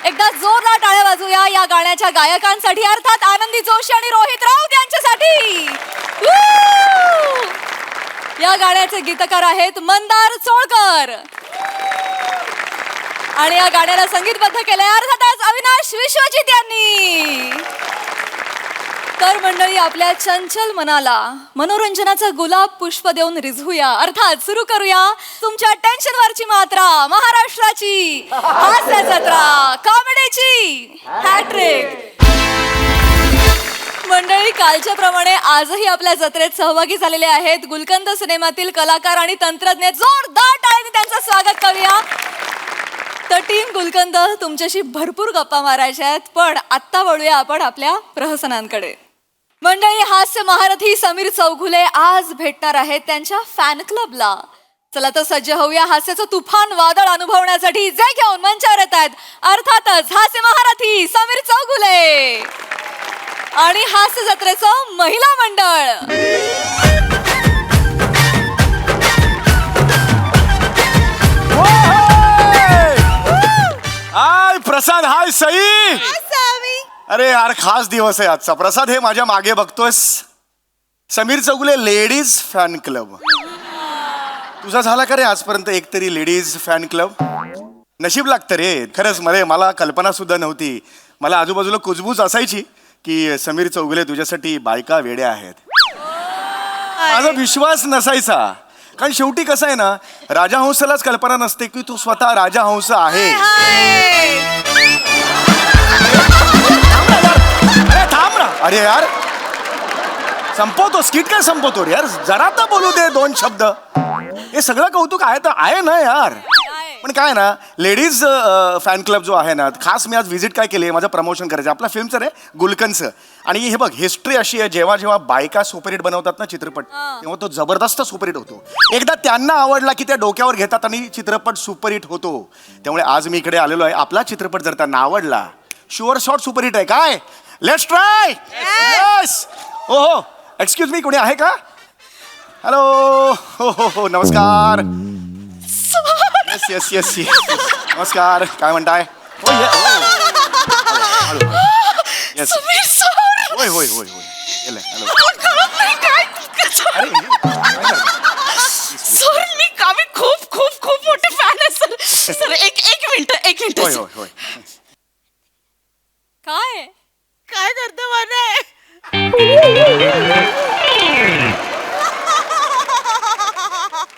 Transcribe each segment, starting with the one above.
एकदा जोरदार टाळ्या वाजूया या गाण्याच्या गायकांसाठी, अर्थात आनंदी जोशी आणि रोहित राऊत यांच्यासाठी. या गाण्याचे गीतकार आहेत मंदार चोळकर आणि या गाण्याला संगीतबद्ध केलंय अर्थातच अविनाश विश्वजित यांनी. तर मंडळी, आपल्या चंचल मनाला मनोरंजनाचा गुलाब पुष्प देऊन रिझवूया, अर्थात सुरू करूया तुमच्या टेन्शनवरची मात्रा, महाराष्ट्राची हास्य जत्रा, कॉमेडीची हॅट्रिक. मंडळी, कालच्या प्रमाणे आजही आपल्या जत्रेत सहभागी झालेले आहेत गुलकंद सिनेमातील कलाकार आणि तंत्रज्ञ. जोरदार टाळ्यांनी त्यांचं स्वागत करूया. तर टीम गुलकंद, तुमच्याशी भरपूर गप्पा मारायच्या आहेत, पण आत्ता वळूया आपण आपल्या प्रहसनांकडे. मंडळी, हास्य महारथी समीर चौघुले आज भेटणार आहेत त्यांच्या फॅन क्लबला. चला तर सज्ज होऊया हास्याचं तुफान वादळ अनुभवण्यासाठी. जे घेऊन मंचावर येत आहेत अर्थातच हास्य महारथी समीर चौघुले आणि हास्य जत्रेचं महिला मंडळ. हाय प्रसाद, हाय सई. अरे यार, खास दिवस आहे आजचा. प्रसाद, हे माझ्या मागे बघतोयस, Sameer Chougule ladies fan club. तुझा झाला का रे आजपर्यंत एक तरी लेडीज फॅन क्लब? नशीब लागतं रे खरंच. मला कल्पना सुद्धा नव्हती. मला आजूबाजूला कुजबूज असायची की समीर चौगुले तुझ्यासाठी बायका वेड्या आहेत. माझा विश्वास नसायचा, कारण शेवटी कसं आहे ना, राजहंसालाच कल्पना नसते की तू स्वतः राजहंस आहे. अरे थांब ना. अरे यार, संपवतो स्किट काय संपवतो रे यार, जरा तर बोलू दे दोन शब्द. हे सगळं कौतुक आहे तर आहे ना यार, पण काय ना, लेडीज फॅन क्लब जो आहे ना, खास मी आज व्हिजिट काय केली, माझं प्रमोशन करायचं आपल्या फिल्मचं रे, गुलकंदचं. आणि हे बघ, हिस्ट्री अशी आहे, जेव्हा जेव्हा बायका सुपरहिट बनवतात ना चित्रपट, तेव्हा तो जबरदस्त सुपरहिट होतो. एकदा त्यांना आवडला की त्या डोक्यावर घेतात आणि चित्रपट सुपरहिट होतो. त्यामुळे आज मी इकडे आलेलो आहे. आपला चित्रपट जर त्यांना आवडला, शुअर शॉट सुपरहिट आहे. काय, लेट्स ट्राय. यस. हो हो, एक्सक्यूज मी, कोणी आहे का? हॅलो. हो हो हो, नमस्कार. येस येस येस येस, नमस्कार. काय म्हणताय? येस. होय होय होय होय. सर, मी कावी खूप खूप खूप मोठी फॅन आहे सर. सर, एक मिनिट. होय होय होय. काय काय करतो मला?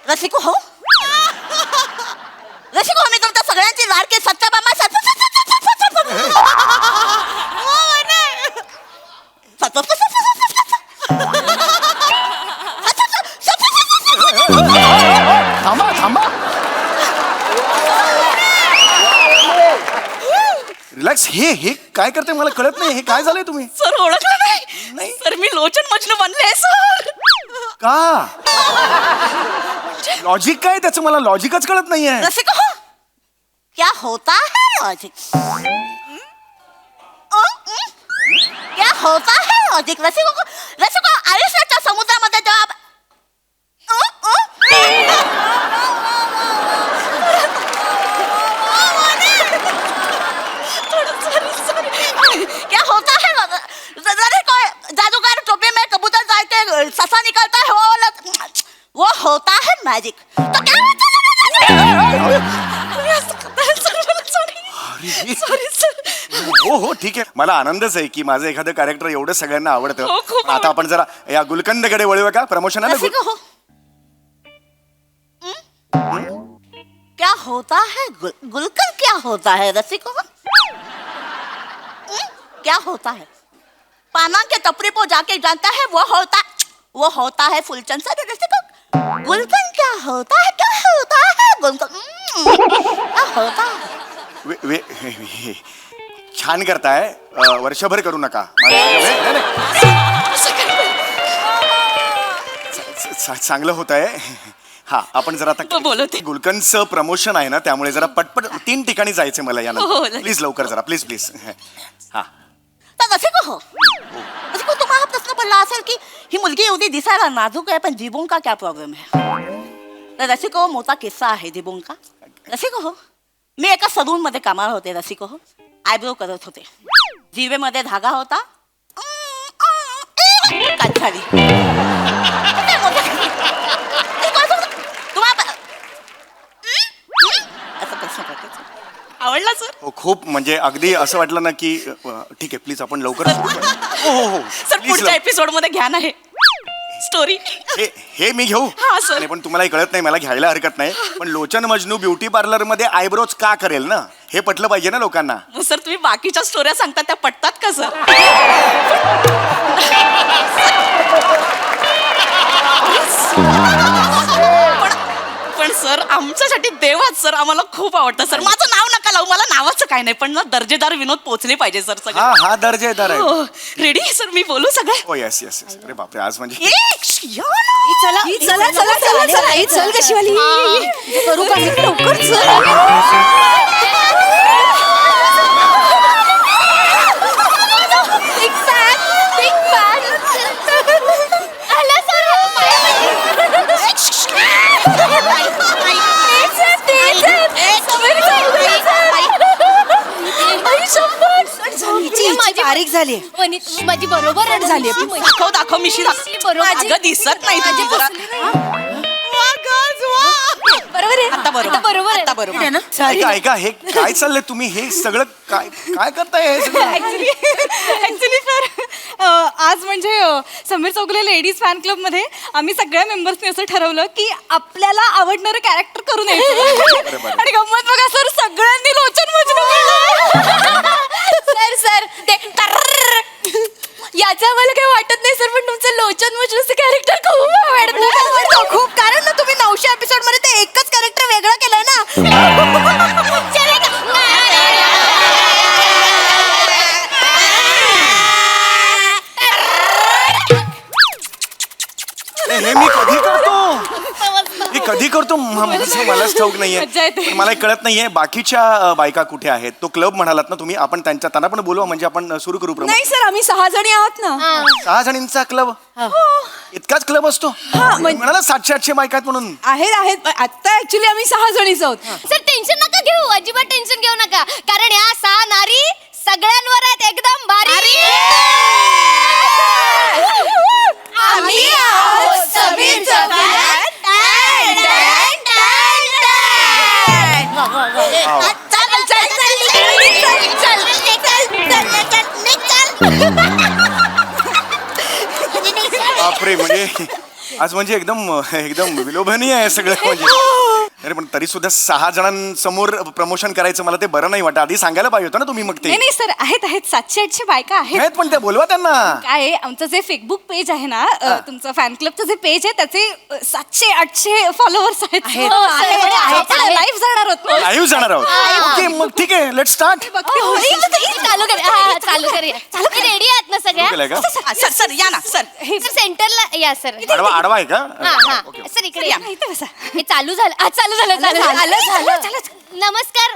रसिको हो, मी तुमच्या सगळ्यांची लाडकी सत्यभामा थांबा थांबा, रिलॅक्स. हे काय करते मला कळत नाही. हे काय झालंय तुम्ही? सर, ओळखलं नाही? सर, मी लोचन मजनू बनले सर. का? लॉजिक काय त्याचं, मला लॉजिकच कळत नाहीये. रसिको हो, क्या होता है लॉजिक? क्या होता है लॉजिक? रसिको आयुष्याच्या समुद्रामध्ये जेव्हा क्या होता है? जादूगर टोपी में कबूतर जाते ससा निकलता है, वो होता है मैजिक. तो क्या हो हो, ठीक आहे. मला आनंदच आहे की माझं एखादं कॅरेक्टर एवढं सगळ्यांना आवडतं. हो, खूप आता आपण जरा या गुलकंदकडे वळूया का? प्रमोशन आहे ना. हो. क्या होता है गुलकंद? क्या होता है रसिको? क्या होता है? पाना के टपरी पर जाके जानता है वो होता है फुलचंद. सर, रसिको, गुलकंद क्या होता है? क्या होता है गुलकंद? क्या होता है? छान करताय. वर्षभर करू नका. चांगलं होत आहे. हा, आपण जरा आता गुलकंदचं प्रमोशन आहे ना, त्यामुळे जरा पटपट 3 ठिकाणी जायचं मला यानंतर. प्लीज लवकर जरा, प्लीज प्लीज. हा. तर रसिको हो, तुम्हाला प्रश्न पडला असेल की ही मुलगी एवढी दिसायला नाजूक आहे, पण जिबोंग का क्या प्रॉब्लेम आहे? तर रसिको, मोठा किस्सा आहे जिबोंग का. रसिको हो, मी एका सलून मध्ये कामाला होते रसिको हो. आयब्रो करत होते. जिरवेमध्ये धागा होता. कात झाली. असं प्रश्न करते. आवडला सर? हो खूप म्हणजे अगदी असं वाटलं ना की ठीक आहे प्लीज आपण लवकर सुरू करूया. हो हो हो सर Please, पुढच्या एपिसोड मध्ये घ्या ना हे स्टोरी. हे मी घेऊ हा, सर. आणि पण तुम्हालाही कळत नाही मला घ्यायला हरकत नाही पण लोचन मजनू ब्युटी पार्लर मध्ये आयब्रोज का करेल ना हे पटलं पाहिजे ना लोकांना. सर तुम्ही बाकीच्या स्टोऱ्या सांगता त्या पटतात का सर? पण सर आमच्यासाठी देवाच सर आम्हाला खूप आवडतं सर. माझं नाव नका लावू मला नावाचं काय नाही पण ना दर्जेदार विनोद पोचले पाहिजे सर सगळं. हा दर्जेदार आहे. रेडी सर मी बोलू सगळं? हो येस येस येस अरे बापरे आज म्हणजे चला चला चला चला चला ही चल कशी वाली करू का मी लवकर माझी तारीख झाली माझी बरोबर झाली दाखव मिशी दाखव दिसत नाही तुझी जरा. बरोबर आहे आता बरोबर बरोबर आहे आता बरोबर आहे ना. ऐका ऐका हे काय चाललंय तुम्ही हे सगळं काय काय करताय हे सगळं? ऍक्च्युली सर आज म्हणजे Sameer Chougule ladies fan club मध्ये आम्ही सगळ्या मेंबर्सनी असं ठरवलं की आपल्याला आवडणारं कॅरेक्टर करून यायचं आणि गंमत बघा सर सगळ्यांनी लोचन मजनू सर सर ते याचं मला काही वाटत नाही सर पण तुमचं लोचन मजनूचं कॅरेक्टर खूप आवडतं खूप कारण ना तुम्ही 900 एपिसोड मध्ये ते एकच कॅरेक्टर वेगळं केलंय ना. हे मी कधी करतो हे कधी करतो मलाच ठाऊक नाहीये मज्जा येते. पण मला कळत नाहीये बाकीच्या बायका कुठे आहेत. तो क्लब म्हणालात ना तुम्ही आपण त्यांना पण बोलवा म्हणजे आपण सुरू करू प्रमोद. नाही सर आम्ही 6 जणी आहोत ना. 6 जणींचा क्लब इतकाच क्लब असतो म्हणाला 700-800 बायका आहेत म्हणून. आहेत आता ऍक्च्युली आम्ही 6 जणीच आहोत. सर टेन्शन नका घेऊ अजिबात टेन्शन घेऊ नका कारण या 6 नारी सगळ्यांवर आहेत एकदम भारी. आम्ही आहोत समीर चौगुले. बापरे म्हणजे आज म्हणजे एकदम विलोभनीय आहे सगळं म्हणजे. अरे पण तरी सुद्धा 6 जणांसमोर प्रमोशन करायचं मला ते बरं नाही वाटत. आधी सांगायला पाहिजे होतं ना तुम्ही मग ते. नाही सर आहेत 700-800 बायका आहेत. आहेत पण ते बोलवा त्यांना. काय आहे, आमचं जे फेसबुक पेज आहे ना तुमचं फॅन क्लबचं जे पेज आहे त्याचे 700-800 फॉलोअर्स आहेत. लाईव्ह जाणार होत लाईव्ह जाणार आहोत. ओके मग ठीक आहे लेट स्टार्ट. चालू करूया रेडी आहात ना केलंय सगळ्या का? सर सर या ना सर. सर सेंटरला या सर आडवा आहे का? हा हा ओके. सर इकडे या हे चालू झालं नमस्कार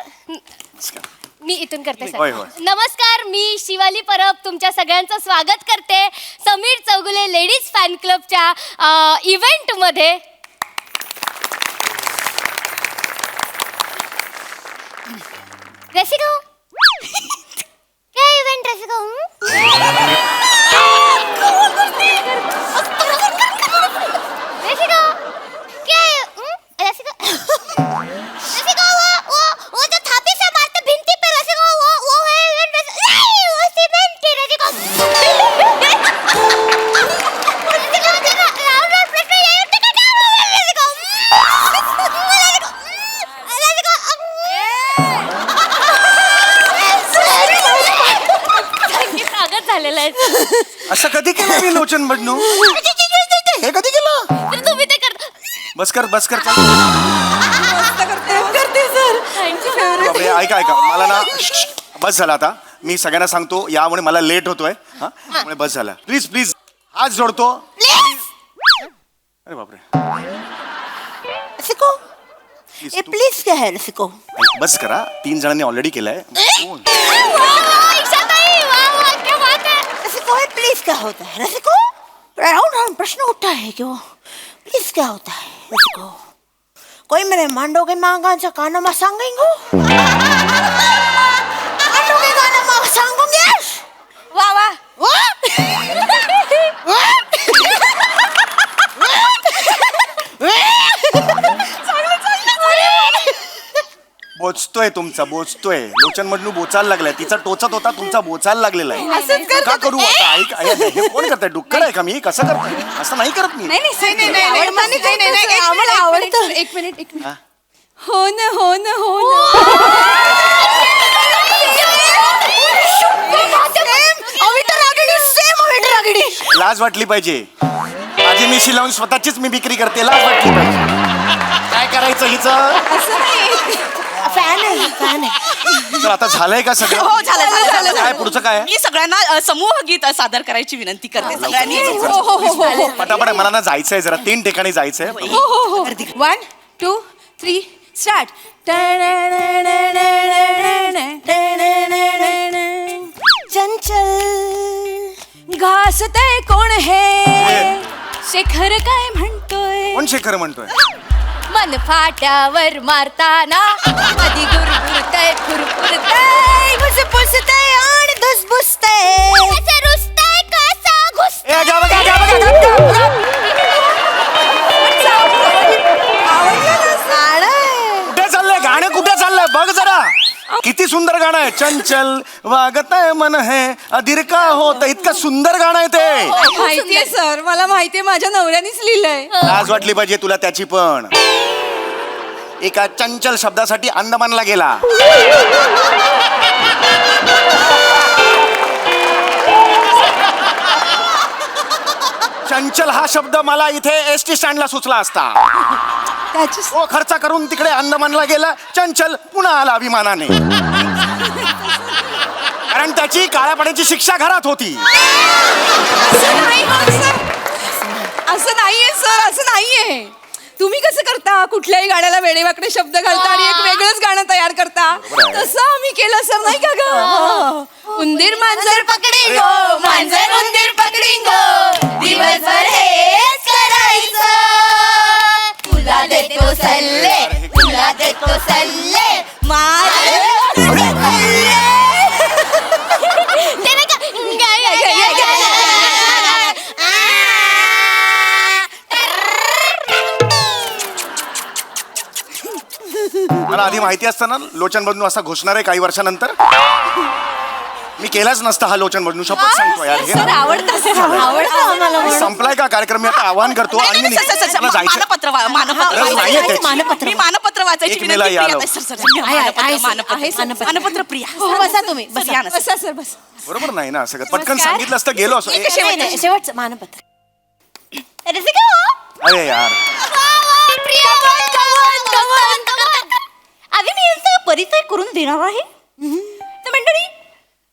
मी इथून करते होय, सर होय. नमस्कार मी शिवाली परब तुमच्या सगळ्यांचं स्वागत करते समीर चौगुले लेडीज फॅन क्लबच्या इव्हेंट मध्ये. रसिका काय इव्हेंट रसिका रसिका काय रसिका रसिका वो जो थापी से मारते भिंती पे रसिका वो है इवेंट नहीं वो सीमेंट की रसिका रसिका राउंड राउंड प्रश्न ये उठे का रसिका स्वागत झालेलं आहे. असं कधी केलं मी लोचन मजनू? हे कधी केलं? तर तुम्ही ते करता बस कर करते सर. बापरे ऐका मला ना बस झाला आता. मी सगळ्यांना सांगतो यामुळे मला लेट होतोय हा त्यामुळे बस झाला. प्लीज हात जोडतो. अरे बापरे रसिको Please, ये तू- प्लीज क्या है रसिको? बस करा. 3 जणांनी ऑलरेडी केलंय. रसिको ये प्लीज क्या होता है रसिको? राउंड राउंड प्रश्न उठता है क्यों? प्लीज क्या होता है रसिको? कोई मेरे मांडो के मांगांच्या कानामा सांगेंगो? मांडो के बोचतोय तुमचा बोचतोय. लोचन मजनू बोचायला लागलाय. तिचा टोचत होता, तुमचा बोचायला लागलेला आहे. असंच का करतात. करू आता? ऐक हे कोण करताय? डुक्कर आहे का मी? कसं करताय? असं नाही करत मी. आम्हाला आवडतं. एक मिनिट हा? हो ना हो ना हो ना लाज वाटली पाहिजे. माझी मिशी लावून स्वतःचीच मी विक्री करते. लाज वाटली पाहिजे. काय करायचं हिचं? फॅन आहे. तर आता झालंय का सगळं? हो झालं काय पुढचं काय? मी सगळ्यांना समूह गीत सादर करायची विनंती करते सगळ्यांनी. पटापट मला ना जायचंय जरा 3 ठिकाणी जायचंय. 1 2 3 स्टार्ट. चंचल घासतय कोण हे? शेखर काय म्हणतोय? कोण शेखर म्हणतोय? मन फाट्यावर मारताना कधी गुरगुरतय फुरफुरतय पुसपुसतय आणि धुसभुसतय रुसतय कसा घुस. ए, जा बघा, जा बघा, गप, गप, गप. कुठे चाललंय गाणं? कुठे चाललंय बघ जरा. किती सुंदर गाणं आहे. चंचल वागतय मन है अधीर का होत. इतकं सुंदर गाणं आहे ते. माहितीये सर, मला माहितीये, माझ्या नवऱ्यानेच लिहिलंय. लाज वाटली पाहिजे तुला त्याची पण. एका चंचल शब्दासाठी अंदमानला गेला. चंचल हा शब्द मला इथे एसटी स्टँडला सुचला असता. तो खर्च करून तिकडे अंदमानला गेला. चंचल पुन्हा आला अभिमानाने. कारण त्याची काळ्या पाण्याची शिक्षा घरात होती. असं नाहीये सर, असं नाहीये. तुम्ही कसं करता? कुठल्याही गाण्याला वेडेवाकडे शब्द घालता आणि एक वेगळंच गाणं तयार करता. तसं आम्ही केलं सर, नाही का ग? उंदीर मांजर पकडिंगो, मांजर उंदीर पकडिंगो, दिवसभर हेच करायचं. तुला देतो सल्ले, तुला देतो सल्ले, मला आधी माहिती असतं ना लोचन बदनू असा घोषणार आहे काही वर्षानंतर, मी केलाच नसता हा लोचन बदनू. शपथ सांगतो यार. हे ना. आवडतं सर, आवडतं आम्हाला. संपलाय का कार्यक्रम? मी आता आव्हान करतो आणि मी जायचं. मानपत्र गरज नाहीये त्याची. मी मानपत्र वाचायची एक मेला विनंती या प्रिया. लाव. सर, सर, मानपत्र प्रिया. बसा तुम्ही, सर, या ना, सर. बसा सर, बसा. बरोबर नाही ना सगळं. पटकन सांगितलं असतं गेलो असं. शेवटचं मानपत्र. अरे यार आधी मी यांचा परिचय करून देणार आहे. तर मंडळी,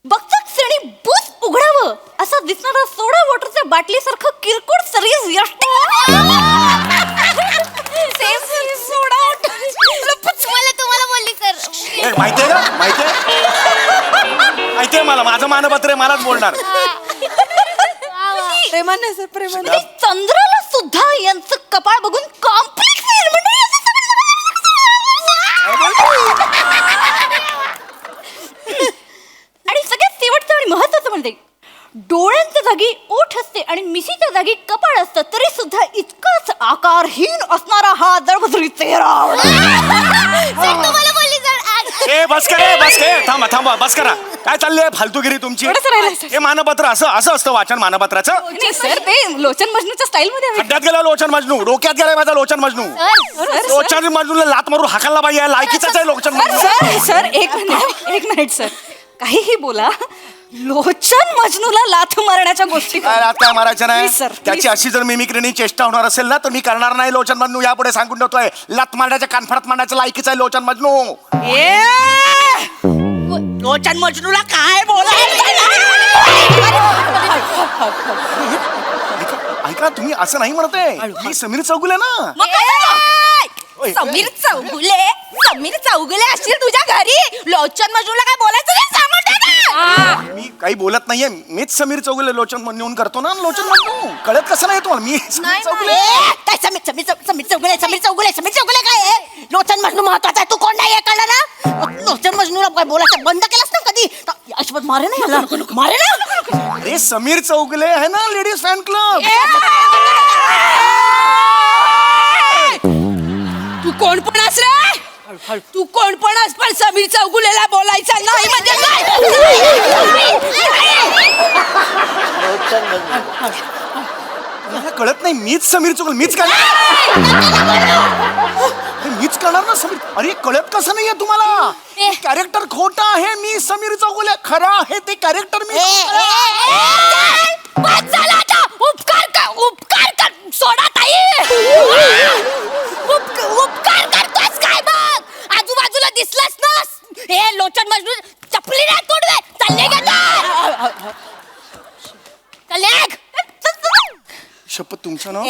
बघताच क्षणी बुस उघडावं असं दिसणारं सोडा वॉटरच्या बाटलीसारखं किरकोळ सर्विस यष्टी. तुम्हाला बोलली सर. माहितीये का? माहितीये मला. माझं मानपत्र आहे, मलाच बोलणार. प्रेमाने सर, प्रेमाने. चंद्राला सुद्धा यांचं कपाळ बघून कॉम्प्लेक्स आणि सगळ्यात शेवटचं आणि महत्वाचं म्हणजे डोळ्यांच्या जागी ओठ असते आणि मिशीच्या जागी कपाळ असतं तरी सुद्धा इतकाच आकारहीन असणारा हा दळभद्री चेहरा. ए बस करा, बस के थांबा थांबा, बस करा. काय चाललंय फालतूगिरी तुमची? थोडंसं राहिलंय, सर. हे मानपत्र असं असतं वाचन मानपत्राचं. नाही सर, ते लोचन मजनूच्या स्टाईल मध्ये हवे. खड्ड्यात गेला लोचन मजनू, डोक्यात गेलाय माझा लोचन मजनू. लोचन मजनूला लात मारून हाकायला पाहिजे. लायकीचाच आहे लोचन मजनू. सर सर, एक मिनिट सर, काहीही बोला, लोचन मजनूला लाथ मारण्याच्या गोष्टी काय रात काय मारायचं नाही. Please, sir, त्याची please. अशी जर मिमिक्रीनी चेष्टा होणार असेल ना तर मी करणार नाही. लोचन मजनू यापुढे सांगून ठेवतोय. लात मारण्याच्या कानफडात मारण्याचं लायकीचा आहे लोचन मजनू. लोचन मजनूला काय बोलायचं? ऐका तुम्ही असं नाही म्हणते. मी समीर चौगुले ना. समीर चौगुले असतील तुझ्या घरी. लोचन मजनूला काय बोलायचं नाही, सांगून दे ना. मी काही बोलत नाहीये. मीच समीर चौगुले लोचन म्हणून करतो ना. लोचन मजनू कळत कसं नाही तुम्हाला? मी समीर चौगुले. काय समीर चौगुले काय आहे? लोचन मजनू महत्वाचा आहे. तू कोण नाही कळलं ना? लोचन मजनूला काय बोलायचं बंद केलंस ना कधी? अशोक मारे ना, मारे ना. अरे समीर चौगुले आहे ना लेडीज फॅन क्लब. तू कोण पण रे? तू कोण पण असं पण समीर चौगुलेला बोलायचा नाही म्हणजे काय? मला कळत नाही, मीच समीर चौगुले, मीच काय मीच करणार ना समीर. अरे कळत कसं नाहीये तुम्हाला? कॅरेक्टर खोटं आहे, मी समीर चौगुले. खरं आहे ते कॅरेक्टर मी. उपकार कर सोडा ताई. उपकार करतोस काय मग? आजूबाजूला दिसलास ना हे लोचन मजनू चपली नाही तोडवे. चालले का चालले शपथ तुमचं नाव.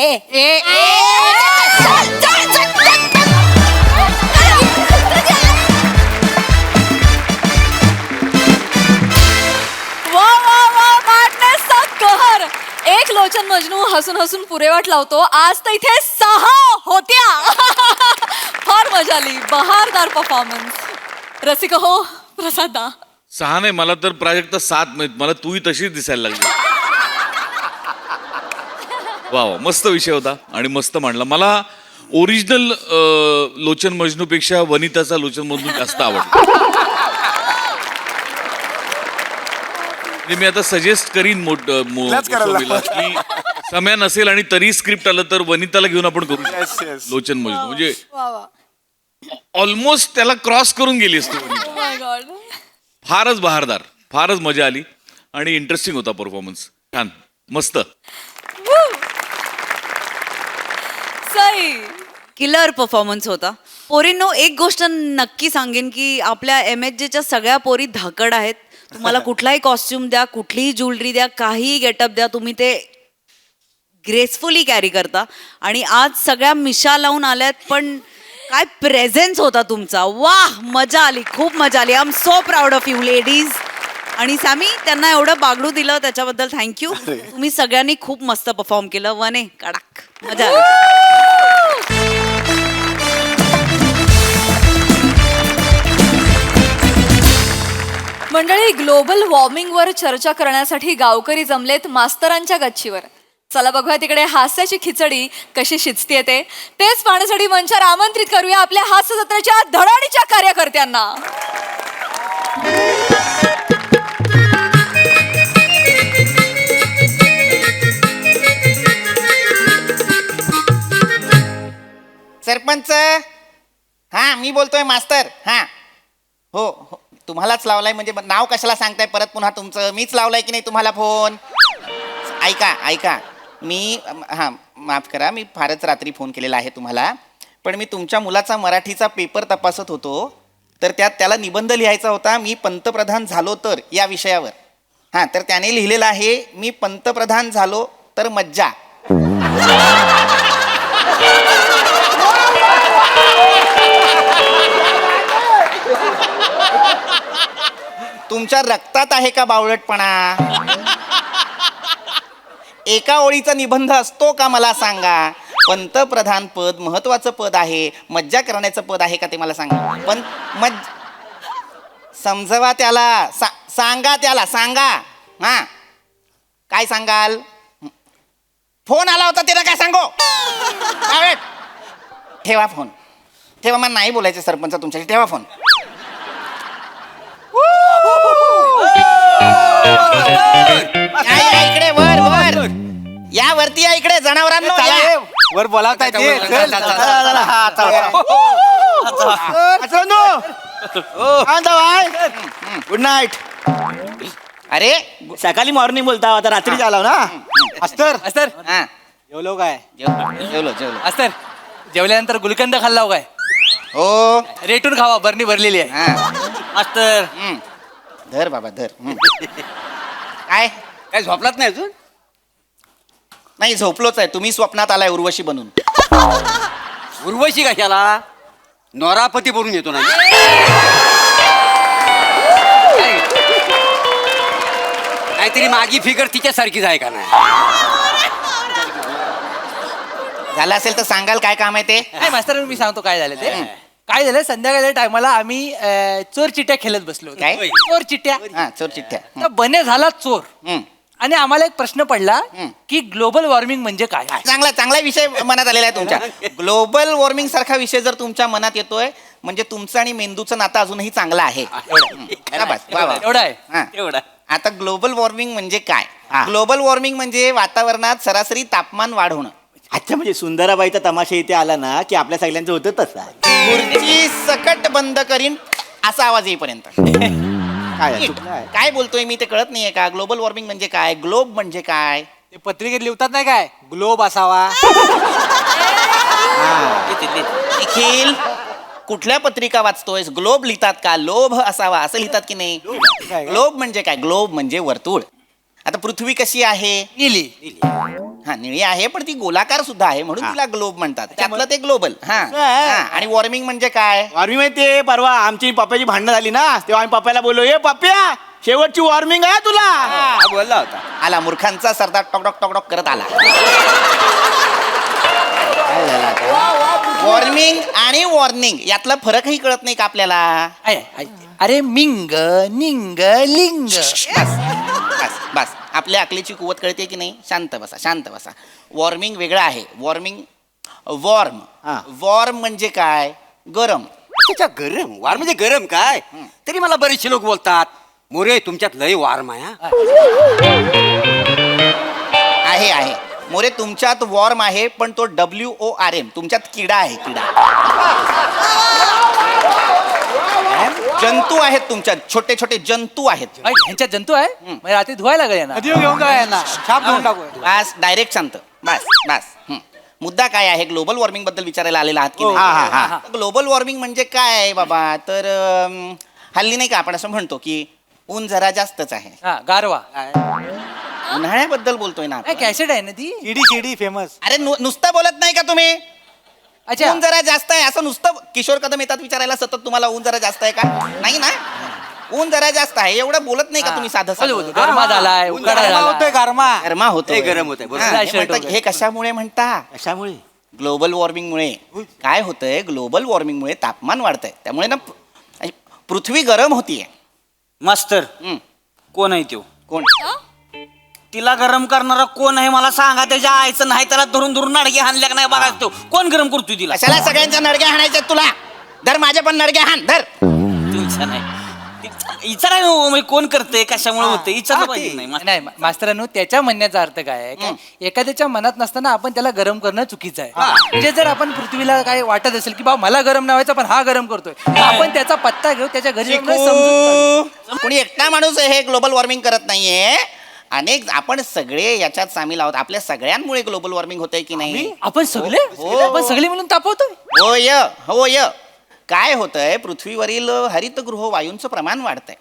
वा वा वा madnessचा कहर. एक लोचन मजनू हसून हसून पुरेवाट लावतो. आज तर इथे 6 होत्या. फार मजा आली. बहारदार परफॉर्मन्स. रसिक हो प्रसादा. 6 नाही, मला तर प्राजक्ता 7 माहित. मला तूही तशीच दिसायला लागली. वा वा, मस्त विषय होता आणि मस्त मांडला. मला ओरिजिनल लोचन मजनूपेक्षा वनिताचा लोचन मजनू जास्त आवडला. मी आता सजेस्ट करीन की समय नसेल आणि तरी स्क्रिप्ट आलं तर वनिताला घेऊन आपण करू Yes, yes. लोचन मजनू. म्हणजे वा वा. ऑलमोस्ट त्याला क्रॉस करून गेली असतो. Oh my God. फारच बहारदार, फारच मजा आली आणि इंटरेस्टिंग होता परफॉर्मन्स. छान, मस्त. सई. किलर परफॉर्मन्स होता. पोरींनो, एक गोष्ट नक्की सांगेन की आपल्या MHJच्या सगळ्या पोरी धाकड आहेत. तुम्हाला कुठलाही कॉस्ट्युम द्या, कुठलीही ज्वेलरी द्या, काहीही गेटअप द्या, तुम्ही ते ग्रेसफुली कॅरी करता. आणि आज सगळ्या मिशा लावून आल्यात, पण काय प्रेझेन्स होता तुमचा. वाह, मजा आली, खूप मजा आली. I am so proud of you ladies. आणि सॅमी, त्यांना एवढं बागडू दिलं त्याच्याबद्दल थँक्यू. तुम्ही सगळ्यांनी खूप मस्त परफॉर्म केलं. वने कडक, मजा आली. मंडळी, ग्लोबल वॉर्मिंगवर चर्चा करण्यासाठी गावकरी जमलेत मास्तरांच्या गच्चीवर. चला बघूया तिकडे हास्याची खिचडी कशी शिजतीये ते. तेच पाहण्यासाठी मंचावर आमंत्रित करूया आपल्या हास्य जत्रेच्या धडाडीच्या कार्यकर्त्यांना. सरपंच. हा, मी बोलतोय मास्तर. हा, हो हो, तुम्हालाच लावलाय. म्हणजे नाव कशाला सांगताय परत पुन्हा तुमचं? मीच लावलाय की नाही तुम्हाला फोन? ऐका ऐका, मी हां माफ करा, मी फारच रात्री फोन केलेला आहे तुम्हाला. पण मी तुमच्या मुलाचा मराठीचा पेपर तपासत होतो, तर त्यात त्याला निबंध लिहायचा होता, मी पंतप्रधान झालो तर, या विषयावर. हां, तर त्याने लिहिलेलं आहे, मी पंतप्रधान झालो तर मज्जा. तुमच्या रक्तात आहे का बावळटपणा? एका ओळीचा निबंध असतो का मला सांगा? पंतप्रधान पद महत्वाचं पद आहे, मज्जा करण्याचं पद आहे का ते मला सांगा. पण समजवा त्याला, सांगा त्याला, सांगा. हा, काय सांगाल? फोन आला होता त्याला, काय सांगू? ठेवा फोन, ठेवा. मला नाही बोलायचं सरपंच तुमच्याशी, ठेवा फोन. इकडे वर वर या, वरती या इकडे, जनावरांनो या. वर बोलावताय ते. Good night. अरे सकाळी मॉर्निंग बोलता, आता रात्री आला ना. अस्तर अस्तर हा, जेवलो काय? जेवलो जेवलो. अस्तर, जेवल्यानंतर गुलकंद खाल्ला काय? हो, रेटून खावा, बरणी भरलेली आहे. हा, अस्तर, धर बाबा धर. काय काय झोपलात नाही अजून? नाही, झोपलोच आहे. तुम्ही स्वप्नात आलाय उर्वशी बनून. उर्वशी कशाला? नोरापती बोलून येतो ना. काहीतरी माझी फिगर तिच्यासारखीच आहे का नाही? झालं असेल तर सांगाल काय काम आहे ते? नाही मास्तर, मी सांगतो काय झालं ते. काय झालं, संध्याकाळच्या टायमाला आम्ही चोर चिट्ट्या खेळत बसलो होतो. काय? चोर चिट्ट्या. हा, चोर चिठ्ठ्या. तर बने झाला चोर. आणि आम्हाला एक प्रश्न पडला की ग्लोबल वॉर्मिंग म्हणजे काय? चांगला चांगला विषय मनात आलेला आहे तुमच्या. ग्लोबल वॉर्मिंग सारखा विषय जर तुमच्या मनात येतोय म्हणजे तुमचं आणि मेंदूचं नातं अजूनही चांगलं आहे शाबास, वा, वा. एवढं आहे हा. एवढा आता ग्लोबल वॉर्मिंग म्हणजे काय ग्लोबल वॉर्मिंग म्हणजे वातावरणात सरासरी तापमान वाढ होणं. अच्छा म्हणजे सुंदराबाईचा तमाशा इथे आला ना की आपल्या सगळ्यांचं होतं तसा खुर्ची सकट बंद करीन असा आवाज येईपर्यंत. काय चुकलं आहे? काय बोलतोय मी ते कळत नाहीये का? ग्लोबल वॉर्मिंग म्हणजे काय? ग्लोब म्हणजे काय? ते पत्रिकेत लिहतात नाही काय ग्लोब असावा निखिल कुठल्या पत्रिका वाचतोयस? ग्लोब लिहितात का? लोभ असावा असं लिहितात की नाही? ग्लोब म्हणजे काय? ग्लोब म्हणजे वर्तुळ. आता पृथ्वी कशी आहे? निली हा निळी आहे पण ती गोलाकार सुद्धा आहे म्हणून तिला ग्लोब म्हणतात. त्यातलं ते ग्लोबल. हा आणि वॉर्मिंग म्हणजे काय? वॉर्मिंग माहितीये परवा आमची पप्प्याची भांडणं झाली ना तेव्हा आम्ही पप्प्याला बोललो ए पप्प्या शेवटची वॉर्मिंग आहे तुला बोलला होता. आला मूर्खांचा सरदार टॉकडॉक टॉकडॉक करत आला. वॉर्मिंग आणि वॉर्निंग यातला फरकही कळत नाही का आपल्याला? अरे मिंग निंग लिंग बस बस बस आपल्या अकलीची कुवत कळते की नाही? शांत बसा शांत बसा. वॉर्मिंग वेगळं आहे. वॉर्मिंग वॉर्म वॉर्म म्हणजे काय? गरम. अच्छा गरम वार म्हणजे गरम काय तरी मला बरेचसे लोक बोलतात मोरे तुमच्यात लय वार्म आहे हा. आहे आहे मोरे तुमच्यात वॉर्म आहे पण तो WORM तुमच्यात किडा आहे किडा. जंतू आहेत तुमच्यात छोटे छोटे जंतू आहेत. ह्यांच्यात जंतू आहे म्हणजे रात्री धुवायला लागेल यांना घेऊन जा यांना छाप घेऊन टाकू बस डायरेक्ट शांत बस बस. मुद्दा काय आहे? ग्लोबल वॉर्मिंग बद्दल विचारायला आलेला आहात की हो, नाही? ग्लोबल वॉर्मिंग म्हणजे काय आहे बाबा? तर हल्ली नाही का आपण असं म्हणतो की ऊन जरा जास्तच आहे. हा गारवा उन्हाळ्याबद्दल बोलतोय ना आपण. कॅसेट आहे ना ती शिडी फेमस अरे नुसतं बोलत नाही का तुम्ही? अच्छा ऊन जरा जास्त आहे असं नुसतं किशोर कदम येतात विचारायला सतत तुम्हाला ऊन जरा जास्त आहे का? नाही ना. ऊन जरा जास्त आहे एवढं बोलत नाही का तुम्ही? साधं साधं गरमा झालाय उकाडा झालाय गरमा होतोय. गरम होतंय, बरोबर. हा, हे म्हणतात, हे कशामुळे म्हणता? कशामुळे ग्लोबल वॉर्मिंगमुळे. काय होतंय? ग्लोबल वॉर्मिंगमुळे तापमान वाढतंय त्यामुळे ना पृथ्वी गरम होतीये. मास्तर कोण आहे तो? कोण? तिला गरम करणारा कोण आहे मला सांगा. त्याच्या आईचं नाही त्याला धरून धरून नडगे हाणल्या का नाही बघा तो कोण गरम करतोय तिला. कशाला सगळ्यांच्या नडग्या हाणायच्या तुला? धर माझ्या पण नडग्या हाण धर. तुमचा नाही इचारा म्हणजे कोण करते कशामुळे होते विचारलं पाहिजे नाही नाही मास्तरांनो त्याच्या म्हणण्याचा अर्थ काय आहे की एखाद्याच्या मनात नसताना आपण त्याला गरम करणं चुकीचं आहे. म्हणजे जर आपण पृथ्वीला काय वाटत असेल की बाबा मला गरम नाही व्हायचं पण हा गरम करतोय तर आपण त्याचा पत्ता घेऊ त्याच्या घरी जाऊन समजून काढू. कोणी एकटा माणूस हे ग्लोबल वॉर्मिंग करत नाहीये. अनेक आपण सगळे याच्यात सामील आहोत. आपल्या सगळ्यांमुळे ग्लोबल वॉर्मिंग होतंय की नाही? आपण सगळे मिळून तापवतोय. होय होय. काय होतंय? पृथ्वीवरील हरितगृह वायूंचं प्रमाण वाढतंय.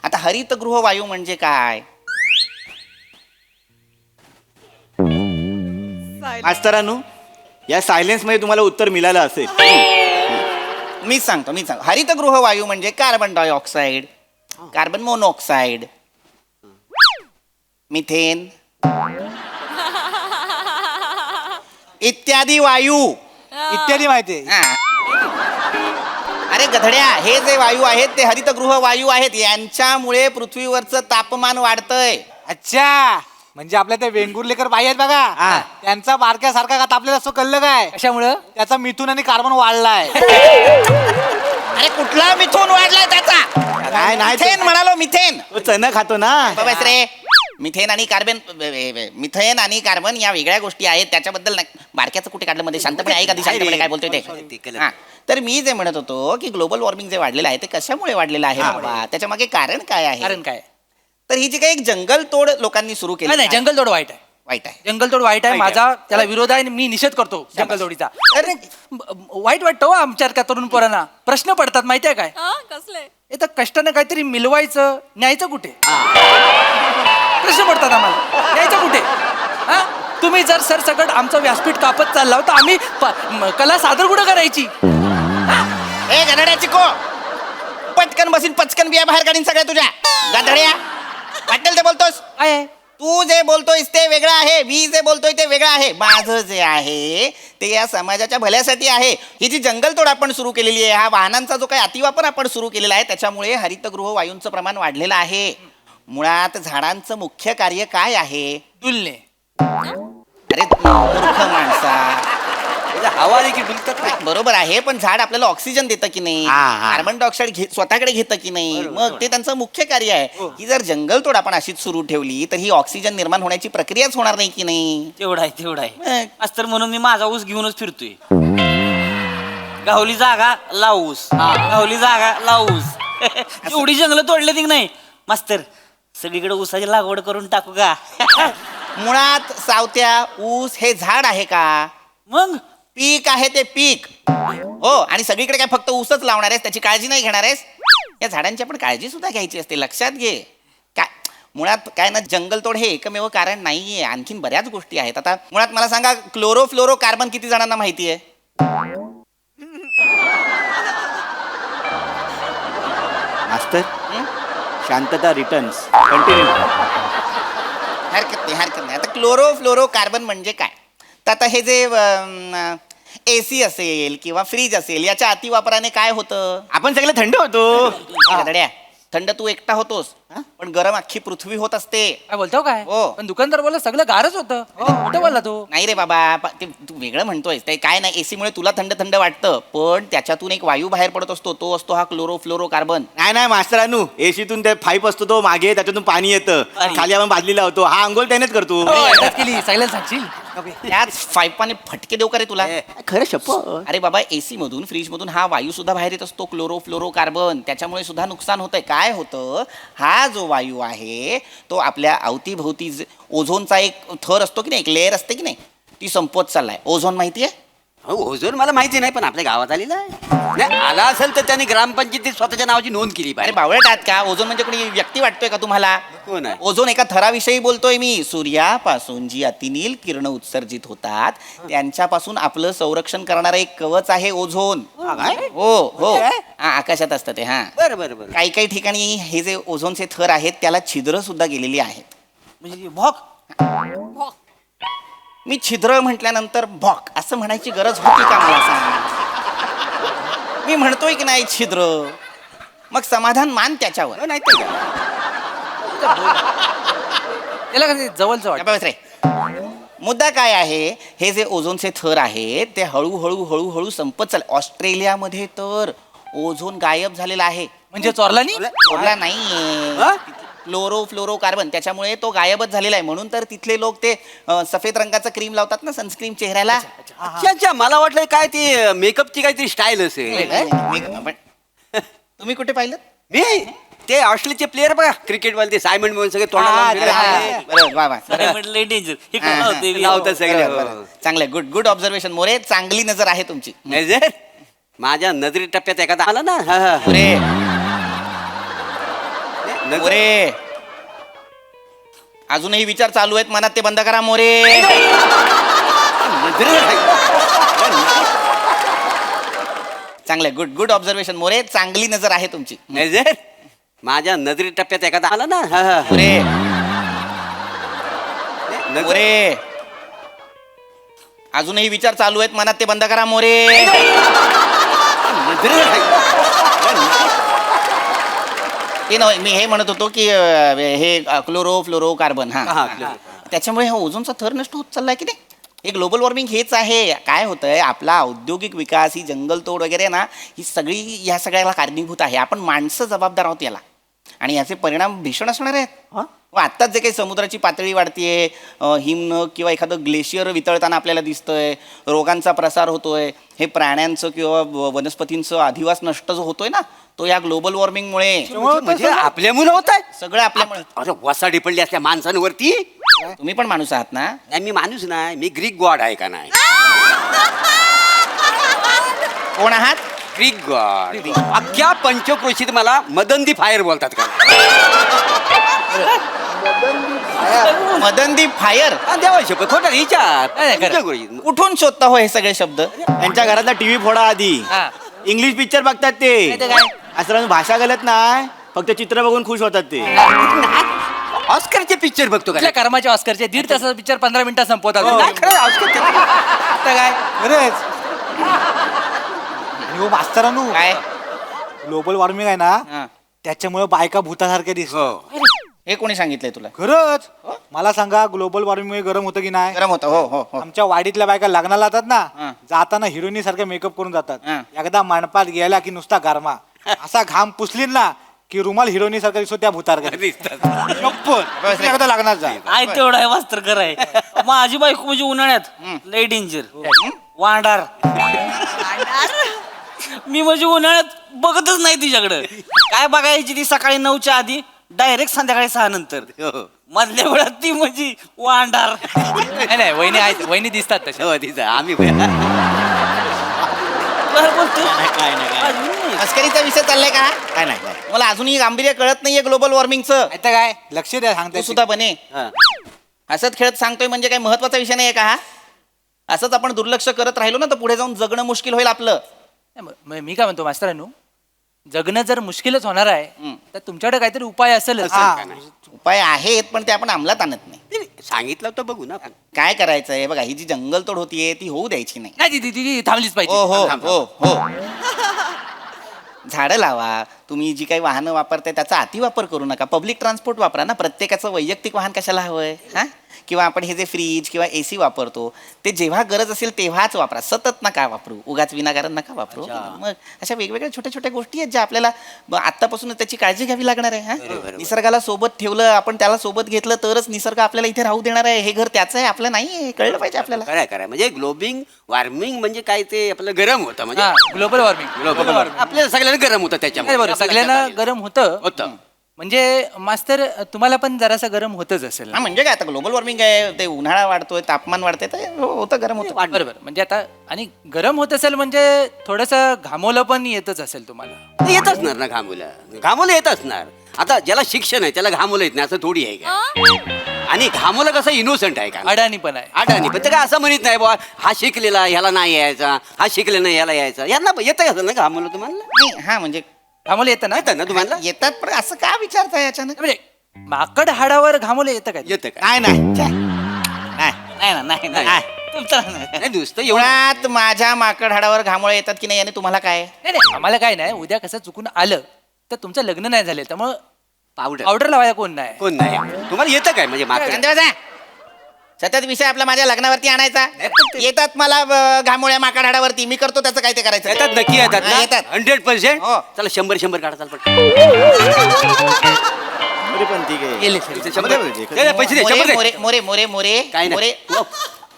आता हरितगृह वायू म्हणजे काय? मास्तरानू या सायलेन्स मध्ये तुम्हाला उत्तर मिळालं असेल. मीच सांगतो. हरितगृह वायू म्हणजे carbon dioxide, carbon monoxide, methane इत्यादी वायू. इत्यादी माहिती हा. अरे गधड्या हे जे वायू आहेत ते हरितगृह वायू आहेत. यांच्यामुळे पृथ्वीवरचं तापमान वाढतंय. अच्छा म्हणजे आपल्या त्या वेंगुर्लेकर बाई आहेत बघा त्यांचा बारक्यासारखा का तापलेला असं कळलं काय? कशामुळं? त्याचा मिथून आणि कार्बन वाढलाय. अरे कुठला मिथून वाढलाय त्याचा? नाही नाही मिथेन म्हणालो मिथेन. तो चणा खातो ना. बस रे. मिथेन आणि कार्बन या वेगळ्या गोष्टी आहेत. त्याच्याबद्दल बारक्याचं कुठे काढलं मध्ये शांतपणे आहे का? शांतपणे काय बोलतोय ते? हा. तर मी जे म्हणत होतो की ग्लोबल वॉर्मिंग जे वाढलेलं आहे ते कशामुळे वाढलेलं आहे बाबा? त्याच्या मागे कारण काय आहे? कारण काय? तर ही जी काही एक जंगलतोड लोकांनी सुरू केली नाही जंगलतोड वाईट आहे. वाईट आहे. जंगलतोड वाईट आहे. माझा त्याला विरोध आहे आणि मी निषेध करतो जंगलतोडीचा. अरे वाईट वाटतं हो आमच्या तरुण पोरांना. प्रश्न पडतात माहिती आहे काय? कसले? हे तर कष्टानं काहीतरी मिळवायचं न्यायचं कुठे? प्रश्न पडतात आम्हाला न्यायचं कुठे? हा तुम्ही जर सरसकट आमचं व्यासपीठ कापत चालला तर आम्ही कला सादर कुठं करायची? ए गधड्याची को पटकन बसीन पचकन बिया बाहेर काढीन सगळ्या तुझ्या गधड्या. वाटेल ते बोलतोस. काय तू जे बोलतोयस ते वेगळं आहे. मी जे बोलतोय ते वेगळं आहे. माझं जे आहे ते या समाजाच्या भल्यासाठी आहे. ही जी जंगलतोड आपण सुरू केलेली आहे, हा वाहनांचा जो काही अतिवापर आपण सुरू केलेला आहे त्याच्यामुळे हरितगृह वायूंचं प्रमाण वाढलेलं आहे. मुळात झाडांचं मुख्य कार्य काय आहे? तुलने. अरे मूर्ख माणसा हवा देखील डुलतात ना. बरोबर आहे पण झाड आपल्याला ऑक्सिजन देतं की नाही हा, हा. कार्बन डायऑक्साईड स्वतःकडे घेतं की नाही मग ते त्यांचं मुख्य कार्य आहे की जर जंगलतोड आपण अशीच सुरू ठेवली तर ही ऑक्सिजन निर्माण होण्याची प्रक्रियाच होणार नाही की नाही तेवढा आहे तेवढा आहे मग. मास्तर म्हणून मी माझा ऊस घेऊनच फिरतोय गावली जागा लावूस गावली जागा लावूस एवढी जंगल तोडले की नाही मास्तर सगळीकडे ऊसाची लागवड करून टाकू का मुळात सावत्या ऊस हे झाड आहे का मग पीक आहे ते पीक हो आणि सगळीकडे काय फक्त ऊसच लावणार आहेस त्याची काळजी नाही घेणार आहेस या झाडांची आपण काळजी सुद्धा घ्यायची असते लक्षात घे काय मुळात काय ना जंगलतोड हे एकमेव कारण नाहीये आणखीन बऱ्याच गोष्टी आहेत आता मुळात मला सांगा क्लोरोफ्लोरो कार्बन किती जणांना माहिती आहे मास्तर शांतता रिटर्न्स कंटिन्यू. हरकत नाही आता क्लोरोफ्लोरो कार्बन म्हणजे काय तर आता हे जे AC असेल किंवा फ्रीज असेल याच्या अतिवापराने काय होतं आपण सगळे थंड होतो. गधड्या, थंड तू एकटा होतोस पण गरम अख्खी पृथ्वी होत असते काय बोलतो काय हो. पण दुकानदार बोलला सगळं गारच होतं कुठे बोलला तू नाही रे बाबा ते तू वेगळं म्हणतोय ते काय नाही एसी मुळे तुला थंड थंड वाटतं पण त्याच्यातून एक वायू बाहेर पडत असतो तो असतो हा क्लोरोफ्लोरो कार्बन नाही नाही मास्तरानू एसीतून ते पाईप असतो तो मागे त्याच्यातून पाणी येतं खाली आपण बादलीला होतो हा अंघोळ त्यानेच करतो. एकदाच केली सगळ्याला सांगशील त्याच पाईपाने फटके देऊ का रे तुला खरं शप्प. अरे बाबा एसी मधून फ्रीज मधून हा वायू सुद्धा बाहेर येत असतो क्लोरोफ्लोरो कार्बन त्याच्यामुळे सुद्धा नुकसान होतंय काय होतं हा जो वायू आहे तो आपल्या अवतीभोवती ओझोनचा एक थर असतो की नाही एक लेअर असते की नाही ती संपत चाललाय ओझोन माहितीये ओझोन मला माहिती नाही पण आपल्या गावात आलेला आहे आला असेल तर त्यांनी ग्रामपंचायतीत स्वतःच्या नावाची नोंद केली अरे पाहिजे बावळट आहात का ओझोन म्हणजे कोणी व्यक्ती वाटतोय का तुम्हाला कोण आहे? ओझोन एका थराविषयी बोलतोय मी सूर्यापासून जी अतिनील किरण उत्सर्जित होतात त्यांच्यापासून आपलं संरक्षण करणारं एक कवच आहे ओझोन हो हो हा, आकाशात असतं ते हा बरं बरं बरं काही काही ठिकाणी हे जे ओझोनचे थर आहेत त्याला छिद्र सुद्धा गेलेली आहेत म्हणजे भॉक मी छिद्र म्हटल्यानंतर भॉक असं म्हणायची गरज होती का मला सांग मी म्हणतोय की नाही छिद्र मग समाधान मान त्याच्यावर नाही तर काय? त्याला कसं जवळचं वाटत बस रे मुद्दा काय आहे हे जे ओझोनचे थर आहेत ते हळूहळू हळूहळू संपत चाल ऑस्ट्रेलियामध्ये तर ओझोन गायब झालेला आहे म्हणजे चोरला नाही सोडला नाहीये क्लोरोफ्लोरो कार्बन त्याच्यामुळे तो गायबच झालेला आहे म्हणून तर तिथले लोक ते सफेद रंगाचं क्रीम लावतात ना सनस्क्रीम चेहऱ्याला अच्छा अच्छा मला वाटलं काय ती मेकअपची काहीतरी स्टाईल असेल तुम्ही कुठे पाहिलं मी ते ऑस्ट्रेलियाचे प्लेअर बघा क्रिकेटवाले ते सायमंड म्हणून सगळे लावतात सगळे हो. चांगलं गुड गुड ऑब्झर्वेशन मोरे चांगली नजर आहे तुमची नजर माझ्या नजरी टप्प्यात एखादा आला ना हा, हा. मोरे नजर- मोरे अजूनही विचार चालू आहेत मनात ते बंद करा मोरे चांगलं गुड गुड ऑब्झर्वेशन मोरे चांगली नजर आहे तुमची नजर माझ्या नजरी टप्प्यात एखादा आला ना हा, हा. मोरे नजर- मोरे अजूनही विचार चालू आहेत मनात ते बंद करा मोरे ते नव्हे मी हे म्हणत होतो की हे क्लोरोफ्लोरो कार्बन हा, हा chloro. त्याच्यामुळे हा ओझोनचा थर नष्ट होत चाललाय की नाही हे ग्लोबल वॉर्मिंग हेच आहे काय होतंय आपला औद्योगिक विकास ही जंगलतोड वगैरे ना ही सगळी ह्या सगळ्याला कारणीभूत आहे आपण माणसं जबाबदार आहोत याला आणि याचे परिणाम भीषण असणार आहेत आत्ताच जे काही समुद्राची पातळी वाढतीये हिमनग किंवा एखादं ग्लेशियर वितळताना आपल्याला दिसतंय रोगांचा प्रसार होतोय हे प्राण्यांचं किंवा वनस्पतींचं अधिवास नष्ट जो होतोय ना तो या ग्लोबल वॉर्मिंगमुळे म्हणजे आपल्या मुलं होत आहे सगळं आपल्यामुळे अरे वसाडी पडली असल्या माणसांवरती तुम्ही पण माणूस आहात ना नाही मी माणूस नाही मी ग्रीक गॉड आहे का नाही कोण आहात ग्रीक गॉड अख्ख्या पंचक्रोशीत मला मदंदी फायर बोलतात का मदनदीप फायर देवा शपथ खोटा विचार कुठून शोधता हो हे सगळे शब्द त्यांच्या घरातला टीव्ही फोडा आधी इंग्लिश पिक्चर बघतात ते असं भाषा घालत नाही फक्त चित्र बघून खुश होतात ते ऑस्करचे पिक्चर बघतो आपल्या कर्माचे ऑस्करचे 1.5 तासाचा पिक्चर 15 मिनिटात संपवतात नाही खरं ऑस्करचे आता काय खरंच आणि हो मास्तरानू काय ग्लोबल वॉर्मिंग आहे ना हा. त्याच्यामुळे बायका भूतासारख्या दिसतो हे कोणी सांगितलंय तुला खरंच मला सांगा ग्लोबल वॉर्मिंगमुळे गरम होतं की नाही गरम होतं हो हो हो आमच्या वाडीतल्या बायका लग्नाला जातात हा. ना जाताना हिरोईनी सारखं मेकअप करून हा. जातात एकदा मांडपात गेला की नुसता गारमा असा घाम पुसली ना की रुमाल हिरोईनी सारखा दिसतो त्या भूतार एकदा लग्नात जा आय तेवढा आहे मास्तर कराय माझी बायको म्हणजे उन्हाळ्यात लय डेंजर वांडार मी म्हणजे उन्हाळ्यात बघतच नाही तिच्याकडं काय बघायची ती सकाळी 9च्या आधी डायरेक्ट संध्याकाळी 6 नंतर मधल्या वेळात ती म्हणजे वांडार नाही नाही वहिनी आहेत वहिनी दिसतात तशा आम्ही बरं बोलतो काय नाही मस्करीचा विषय चाललाय का काय नाही मला अजूनही गांभीर्य कळत नाहीये ग्लोबल वॉर्मिंगचं आता काय लक्ष द्या तू सांगता सुद्धा बने हसत खेळत सांगतोय म्हणजे काही महत्वाचा विषय नाही का हा असंच आपण दुर्लक्ष करत राहिलो ना तर पुढे जाऊन जगणं मुश्किल होईल आपलं मी काय म्हणतो मास्तरांनो जगणं जर मुश्किलच होणार आहे तर तुमच्याकडे काहीतरी उपाय असेलच उपाय आहेत पण ते आपण अंमलात आणत नाही सांगितलं तर बघू ना काय करायचंय बघा ही जी जंगलतोड होतीये ती होऊ द्यायची नाही नाही ती थांबलीच पाहिजे हो हो हो हो झाडं लावा तुम्ही जी काही वाहनं वापरताय त्याचा अतिवापर करू नका पब्लिक ट्रान्सपोर्ट वापरा ना प्रत्येकाचं वैयक्तिक वाहन कशाला हवंय हा किंवा आपण हे जे फ्रीज किंवा AC वापरतो ते जेव्हा गरज असेल तेव्हाच वापरा सतत नका वापरू उगाच विनाकारण नका वापरू मग अशा वेगवेगळ्या छोट्या छोट्या गोष्टी आहेत ज्या आपल्याला आत्तापासूनच त्याची काळजी घ्यावी लागणार आहे हा निसर्गाला सोबत ठेवलं आपण त्याला सोबत घेतलं तरच निसर्ग आपल्याला इथे राहू देणार आहे हे घर त्याचं आहे आपलं नाही कळलं पाहिजे आपल्याला खरं म्हणजे ग्लोबिंग वॉर्मिंग म्हणजे काय ते आपलं गरम होतं म्हणजे ग्लोबल वॉर्मिंग आपल्याला सगळ्यांना गरम होतं त्याच्यामुळे बरोबर सगळ्यांना गरम होतं होतं म्हणजे मास्तर तुम्हाला पण जरासं गरम होतच असेल ना? हा म्हणजे काय आता ग्लोबल वॉर्मिंग आहे ते उन्हाळा वाढतोय तापमान वाढतंय तर होतं गरम होतं बरोबर म्हणजे आता आणि गरम होत असेल म्हणजे थोडंसं घामोलं पण येतच असेल तुम्हाला येत असणार ना घामोलं येत असणार आता ज्याला शिक्षण आहे त्याला घामोलं येत नाही असं थोडी आहे का आणि घामोलं कसं इनोसंट आहे का अडाणी पण आहे अडाणी पण ते काय असं म्हणत नाही बुवा हा शिकलेला ह्याला नाही यायचा हा शिकले नाही याला यायचा यांना येतं कसं ना घामोलं तुम्हाला नाही हा म्हणजे घामोलं येतं ना येतं ना तुम्हाला येतात पण असं का विचारताय अचानक म्हणजे माकड हाडावर घामोलं येतं काय येतं का नाही नाही नाही नाही तुमचं नाही. नाही नुसतं एवढं मुळात माझ्या माकड हाडावर घामोळे येतात की नाही याने तुम्हाला काय नाही नाही आम्हाला काय नाही उद्या कसं चुकून आलं तर तुमचं लग्न नाही झालं त्यामुळं पावडर पावडर लावायला कोण नाही कोण नाही तुम्हाला येतं काय म्हणजे मागचं शांत बसा. सतत विषय आपला माझ्या लग्नावरती आणायचा येतात मला घामोळ्या माकड हाडावरती मी करतो त्याचं काय ते करायचं येतात नक्की येतात हा, ना येतात. 100% हो. चला 100 काढा चाल पटकन. पण ठीक आहे गेले. पैसे दे 100 दे मोरे मोरे मोरे मोरे काय नाही. मोरे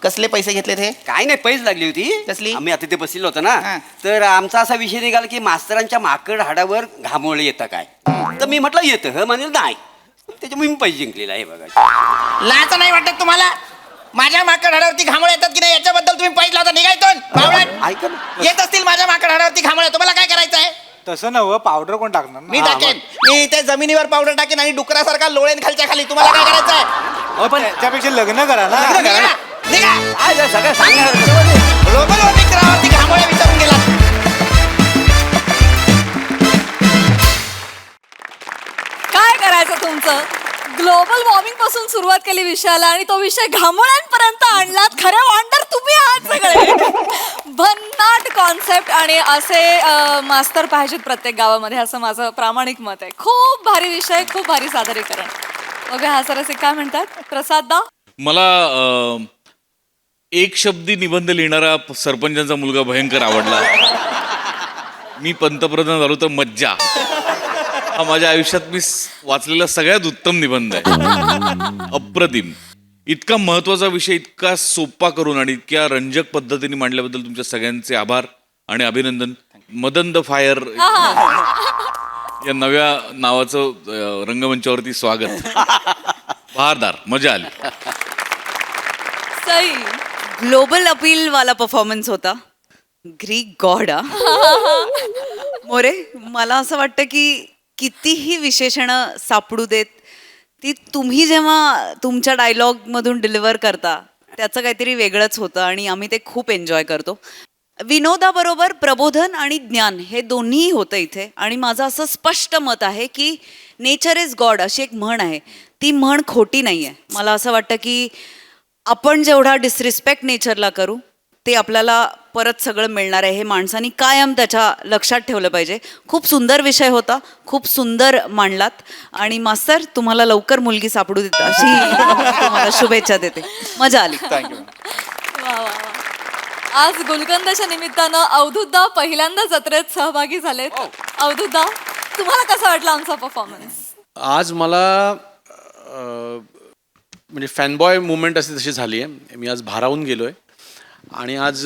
कसले पैसे घेतले ते काय नाही पैस लागली होती कसली? आम्ही आता ते बसलेलो होतो ना हा. तर आमचा असा विषय निघाला की मास्तरांच्या माकड हाडावर घामोळे येतं काय तर मी म्हटलं येतं ह म्हणेल नाही त्याच्यामुळे मी पैसे जिंकलेला आहे बघा लाज नाही वाटत तुम्हाला माझ्या माकड हाडावरती घामोळे येतात की नाही याच्याबद्दल तुम्ही पैसे लावता निघायतोन ऐका ना येत असतील माझ्या माकड हाडावरती घामोळे तुम्हाला काय करायचं आहे तसं नव्ह पावडर कोण टाकणार मी ना टाकेन मी ते जमिनीवर पावडर टाकेन आणि डुकरासारखा लोळेन खालच्या खाली तुम्हाला काय करायचं आहे पण त्याच्यापेक्षा लग्न करा ना निघा, निघा. काय झालं, सगळं सांगणार ग्लोबल वॉर्मिंग घामोळे विचारून गेला काय करायचं तुमचं ग्लोबल वॉर्मिंग पासून सुरुवात केली विषयाला आणि तो विषय घामोळ्यांपर्यंत आणलात खरे वांडर तुम्ही आहात सगळे भन्नाट कॉन्सेप्ट आणि असे मास्तर पाहिजेत प्रत्येक गावामध्ये असं माझं प्रामाणिक मत आहे खूप भारी विषय खूप भारी सादरीकरण बघा हा सरसे काय म्हणतात प्रसाद दा मला एक शब्दी निबंध लिहिणारा सरपंचांचा मुलगा भयंकर आवडला मी पंतप्रधान झालो तर मज्जा हा माझ्या आयुष्यात मी वाचलेला सगळ्यात उत्तम निबंध आहे अप्रतिम इतका महत्वाचा विषय इतका सोपा करून आणि इतक्या रंजक पद्धतीने मांडल्याबद्दल तुमच्या सगळ्यांचे आभार आणि अभिनंदन मदन द फायर या नव्या नावाचं रंगमंचावरती स्वागत बहारदार मजा आली सई ग्लोबल अपील वाला परफॉर्मन्स होता ग्रीक गॉड मोरे मला असं वाटतं की कितीही विशेषणं सापडू देत ती तुम्ही जेव्हा तुमच्या डायलॉगमधून डिलिव्हर करता त्याचं काहीतरी वेगळंच होतं आणि आम्ही ते खूप एन्जॉय करतो विनोदाबरोबर प्रबोधन आणि ज्ञान हे दोन्ही होतं इथे आणि माझं असं स्पष्ट मत आहे की नेचर इज गॉड अशी एक म्हण आहे ती म्हण खोटी नाही आहे मला असं वाटतं की आपण जेवढा डिसरिस्पेक्ट नेचरला करू ते आपल्याला परत सगळं मिळणार आहे हे माणसांनी कायम त्याच्या लक्षात ठेवलं पाहिजे. खूप सुंदर विषय होता, खूप सुंदर मांडलात. आणि मास्तर तुम्हाला लवकर मुलगी सापडू देत अशी तुम्हाला शुभेच्छा देते. मजा आली. थँक्यू. वा, वा, वा. आज गुलकंदच्या निमित्तानं अवधूतदा पहिल्यांदा जत्रेत सहभागी झालेत. अवधूतदा, तुम्हाला कसा वाटला आमचा परफॉर्मन्स? आज मला म्हणजे फॅनबॉय मुवमेंट अशी तशी झाली आहे. मी आज भारावून गेलो आहे आणि आज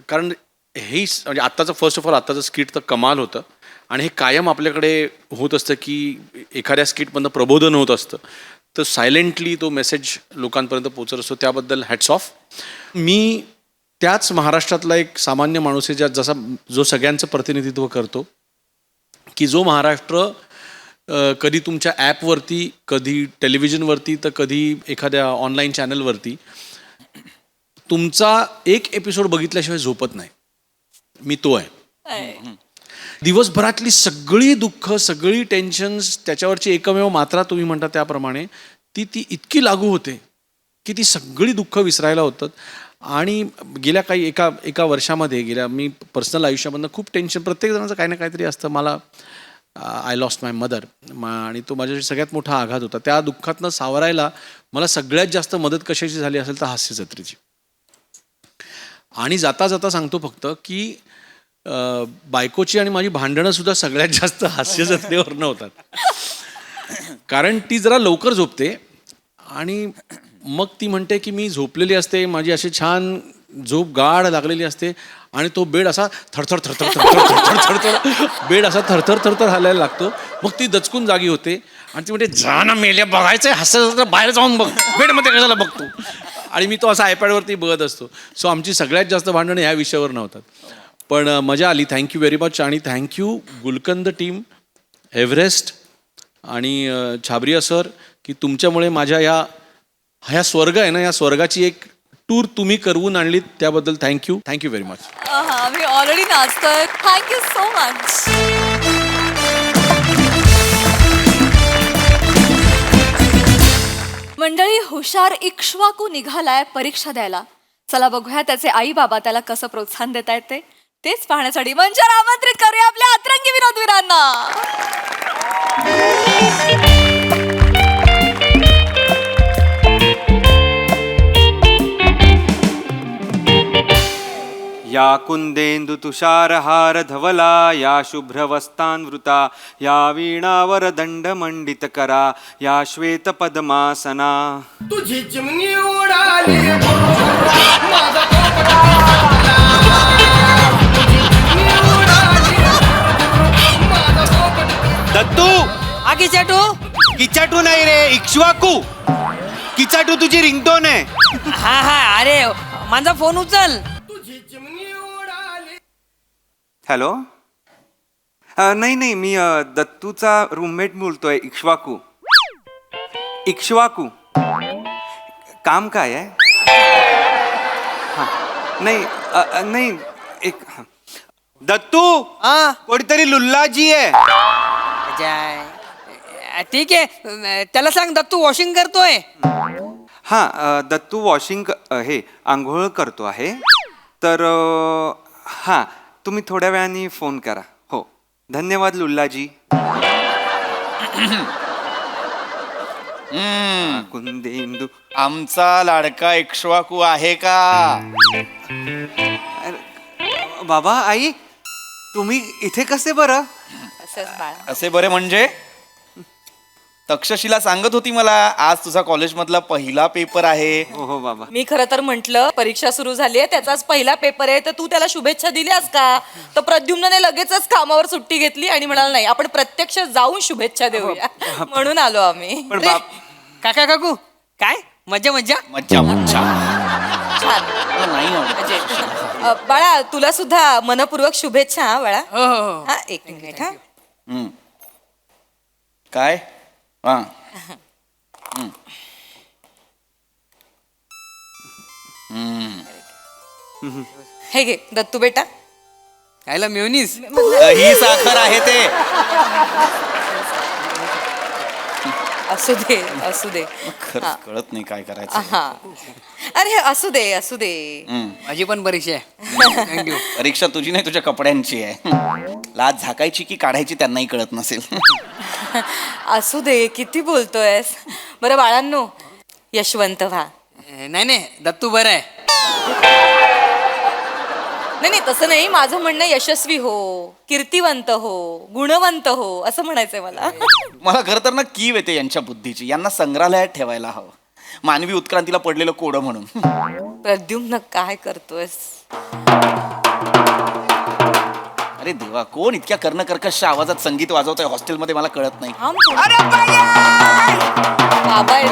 कारण हे म्हणजे आत्ताचं फर्स्ट ऑफ ऑल आत्ताचं स्किट तर कमाल होतं आणि हे कायम आपल्याकडे होत असतं की एखाद्या स्किटमधनं प्रबोधन होत असतं तर सायलेंटली तो मेसेज लोकांपर्यंत पोचत असतो. त्याबद्दल हॅट्स ऑफ. मी त्याच महाराष्ट्रातला एक सामान्य माणूस आहे जसा जो सगळ्यांचं प्रतिनिधित्व करतो की जो महाराष्ट्र कधी तुमच्या ॲपवरती, कधी टेलिव्हिजनवरती, तर कधी एखाद्या ऑनलाईन चॅनलवरती तुमचा एक एपिसोड बघितल्याशिवाय झोपत नाही. मी तो आहे. दिवसभरातली सगळी दुःख, सगळी टेन्शन्स, त्याच्यावरची एकमेव मात्रा तुम्ही म्हणता त्याप्रमाणे ती इतकी लागू होते की ती सगळी दुःख विसरायला होतात. आणि गेल्या काही एका वर्षामध्ये मी पर्सनल आयुष्यामधनं खूप टेन्शन, प्रत्येक जणांचं काही ना काहीतरी असतं. मला आय लॉस्ट माय मदर आणि तो माझ्याशी सगळ्यात मोठा आघात होता. त्या दुःखातनं सावरायला मला सगळ्यात जास्त मदत कशाची झाली असेल तर हास्य जत्रेची. आणि जाता जाता सांगतो फक्त की बायकोची आणि माझी भांडणं सुद्धा सगळ्यात जास्त हास्य जत्रेवरनं होतात. कारण ती जरा लवकर झोपते आणि मग ती म्हणते की मी झोपलेली असते, माझी अशी छान झोप गाढ लागलेली असते आणि तो बेड असा थरथर थरथर थरथर थरथर थरथर बेड असा थरथर थरथर हालायला लागतो. मग ती दचकून जागी होते आणि ती म्हणते जा ना मेल्या, बघायचंय हास्य बाहेर जाऊन बघ, बेडमध्ये कशाला बघतो. आणि मी तो असा आयपॅडवरती बघत असतो. सो आमची सगळ्यात जास्त भांडणं ह्या विषयावर नव्हतात. पण मजा आली. Thank you very much. आणि थँक्यू गुलकंद टीम, एव्हरेस्ट आणि छाबरिया सर की तुमच्यामुळे माझ्या ह्या स्वर्ग आहे ना, या स्वर्गाची एक टूर तुम्ही करवून आणलीत त्याबद्दल थँक्यू व्हेरी मच. आम्ही ऑलरेडी नाचतोय. Thank you so much. मंडळी, हुशार इक्ष्वाकू निघालाय परीक्षा द्यायला. चला बघूया त्याचे आई बाबा त्याला कसं प्रोत्साहन देत आहेत तेच पाहण्यासाठी मंचावर आमंत्रित करूया आपल्या अतरंगी विनोदवीरांना. या कुंदेंदु तुषारहार धवला, या शुभ्रवस्तान्वृता, या वीणावर दंड मंडित करा, या श्वेत पद्मासना. तुझी चिमणी उडाली दत्तू, हा किचाटू. किचाटू नाही रे, इक्ष्वाकू. किचाटू तुझी रिंगटोन आहे. हा हा, अरे माझा फोन उचल. हॅलो. नाही मी दत्तूचा रूममेट बोलतोय. इक्ष्वाकू. काम काय आहे? नाही एक दत्तू, कोणीतरी लुल्लाजी आहे. ठीक आहे, त्याला सांग दत्तू वॉशिंग करतोय. दत्तू वॉशिंग हे आंघोळ करतो आहे. तर तुम्ही थोड्या वेळाने फोन करा. हो, धन्यवाद लुल्लाजी. कुंदेंदू, आमचा लाडका इक्ष्वाकू आहे का? बाबा, आई, तुम्ही इथे कसे बरं? असे बरे म्हणजे तक्षशिला सांगत होती मला आज तुझा कॉलेजमधला पहिला पेपर आहे. हो बाबा. मी खरं तर म्हंटल परीक्षा सुरू झाली आहे, त्याचाच पहिला पेपर आहे, तर तू त्याला शुभेच्छा दिल्यास का? तर प्रद्युम्नने लगेचच कामावर सुट्टी घेतली आणि म्हणाला नाही, आपण प्रत्यक्ष जाऊन शुभेच्छा देऊया. म्हणून आलो आम्ही. पण काका काकू काय मज्जा मज्जा मज्जा मज्जा. छान. बाळा, तुला सुद्धा मनपूर्वक शुभेच्छा. हा बाळा. हो हो. हा, एक मिनिट. हा, काय? हा. हे घे दत्तू बेटा. खायला मेवनीस. ही साखर आहे ते. असू दे असू दे. खरंच कळत नाही काय करायचं. हा, अरे असू दे असू दे. माझी पण परीक्षा आहे. थँक्यू. परीक्षा तुझी नाही, तुझ्या कपड्यांची आहे. लाज झाकायची की काढायची त्यांनाही कळत नसेल. असू दे, किती बोलतोयस. बरं बाळांनो, यशवंत व्हा. नाही नाही दत्तू बरं आहे. नाही तसं नाही, माझं म्हणणं यशस्वी हो, कीर्तिवंत हो, गुणवंत हो असं म्हणायचंय मला. मला खरं तर ना कीव येते यांच्या बुद्धीची. यांना संग्रहालयात ठेवायला हवं, मानवी उत्क्रांतीला पडलेलं कोडं म्हणून. प्रद्युम्न काय करतोयस. अरे देवा, कोण इतक्या कर्णकर्कश आवाजात संगीत वाजवतोय हॉस्टेलमध्ये मला कळत नाही. बाबा आहे.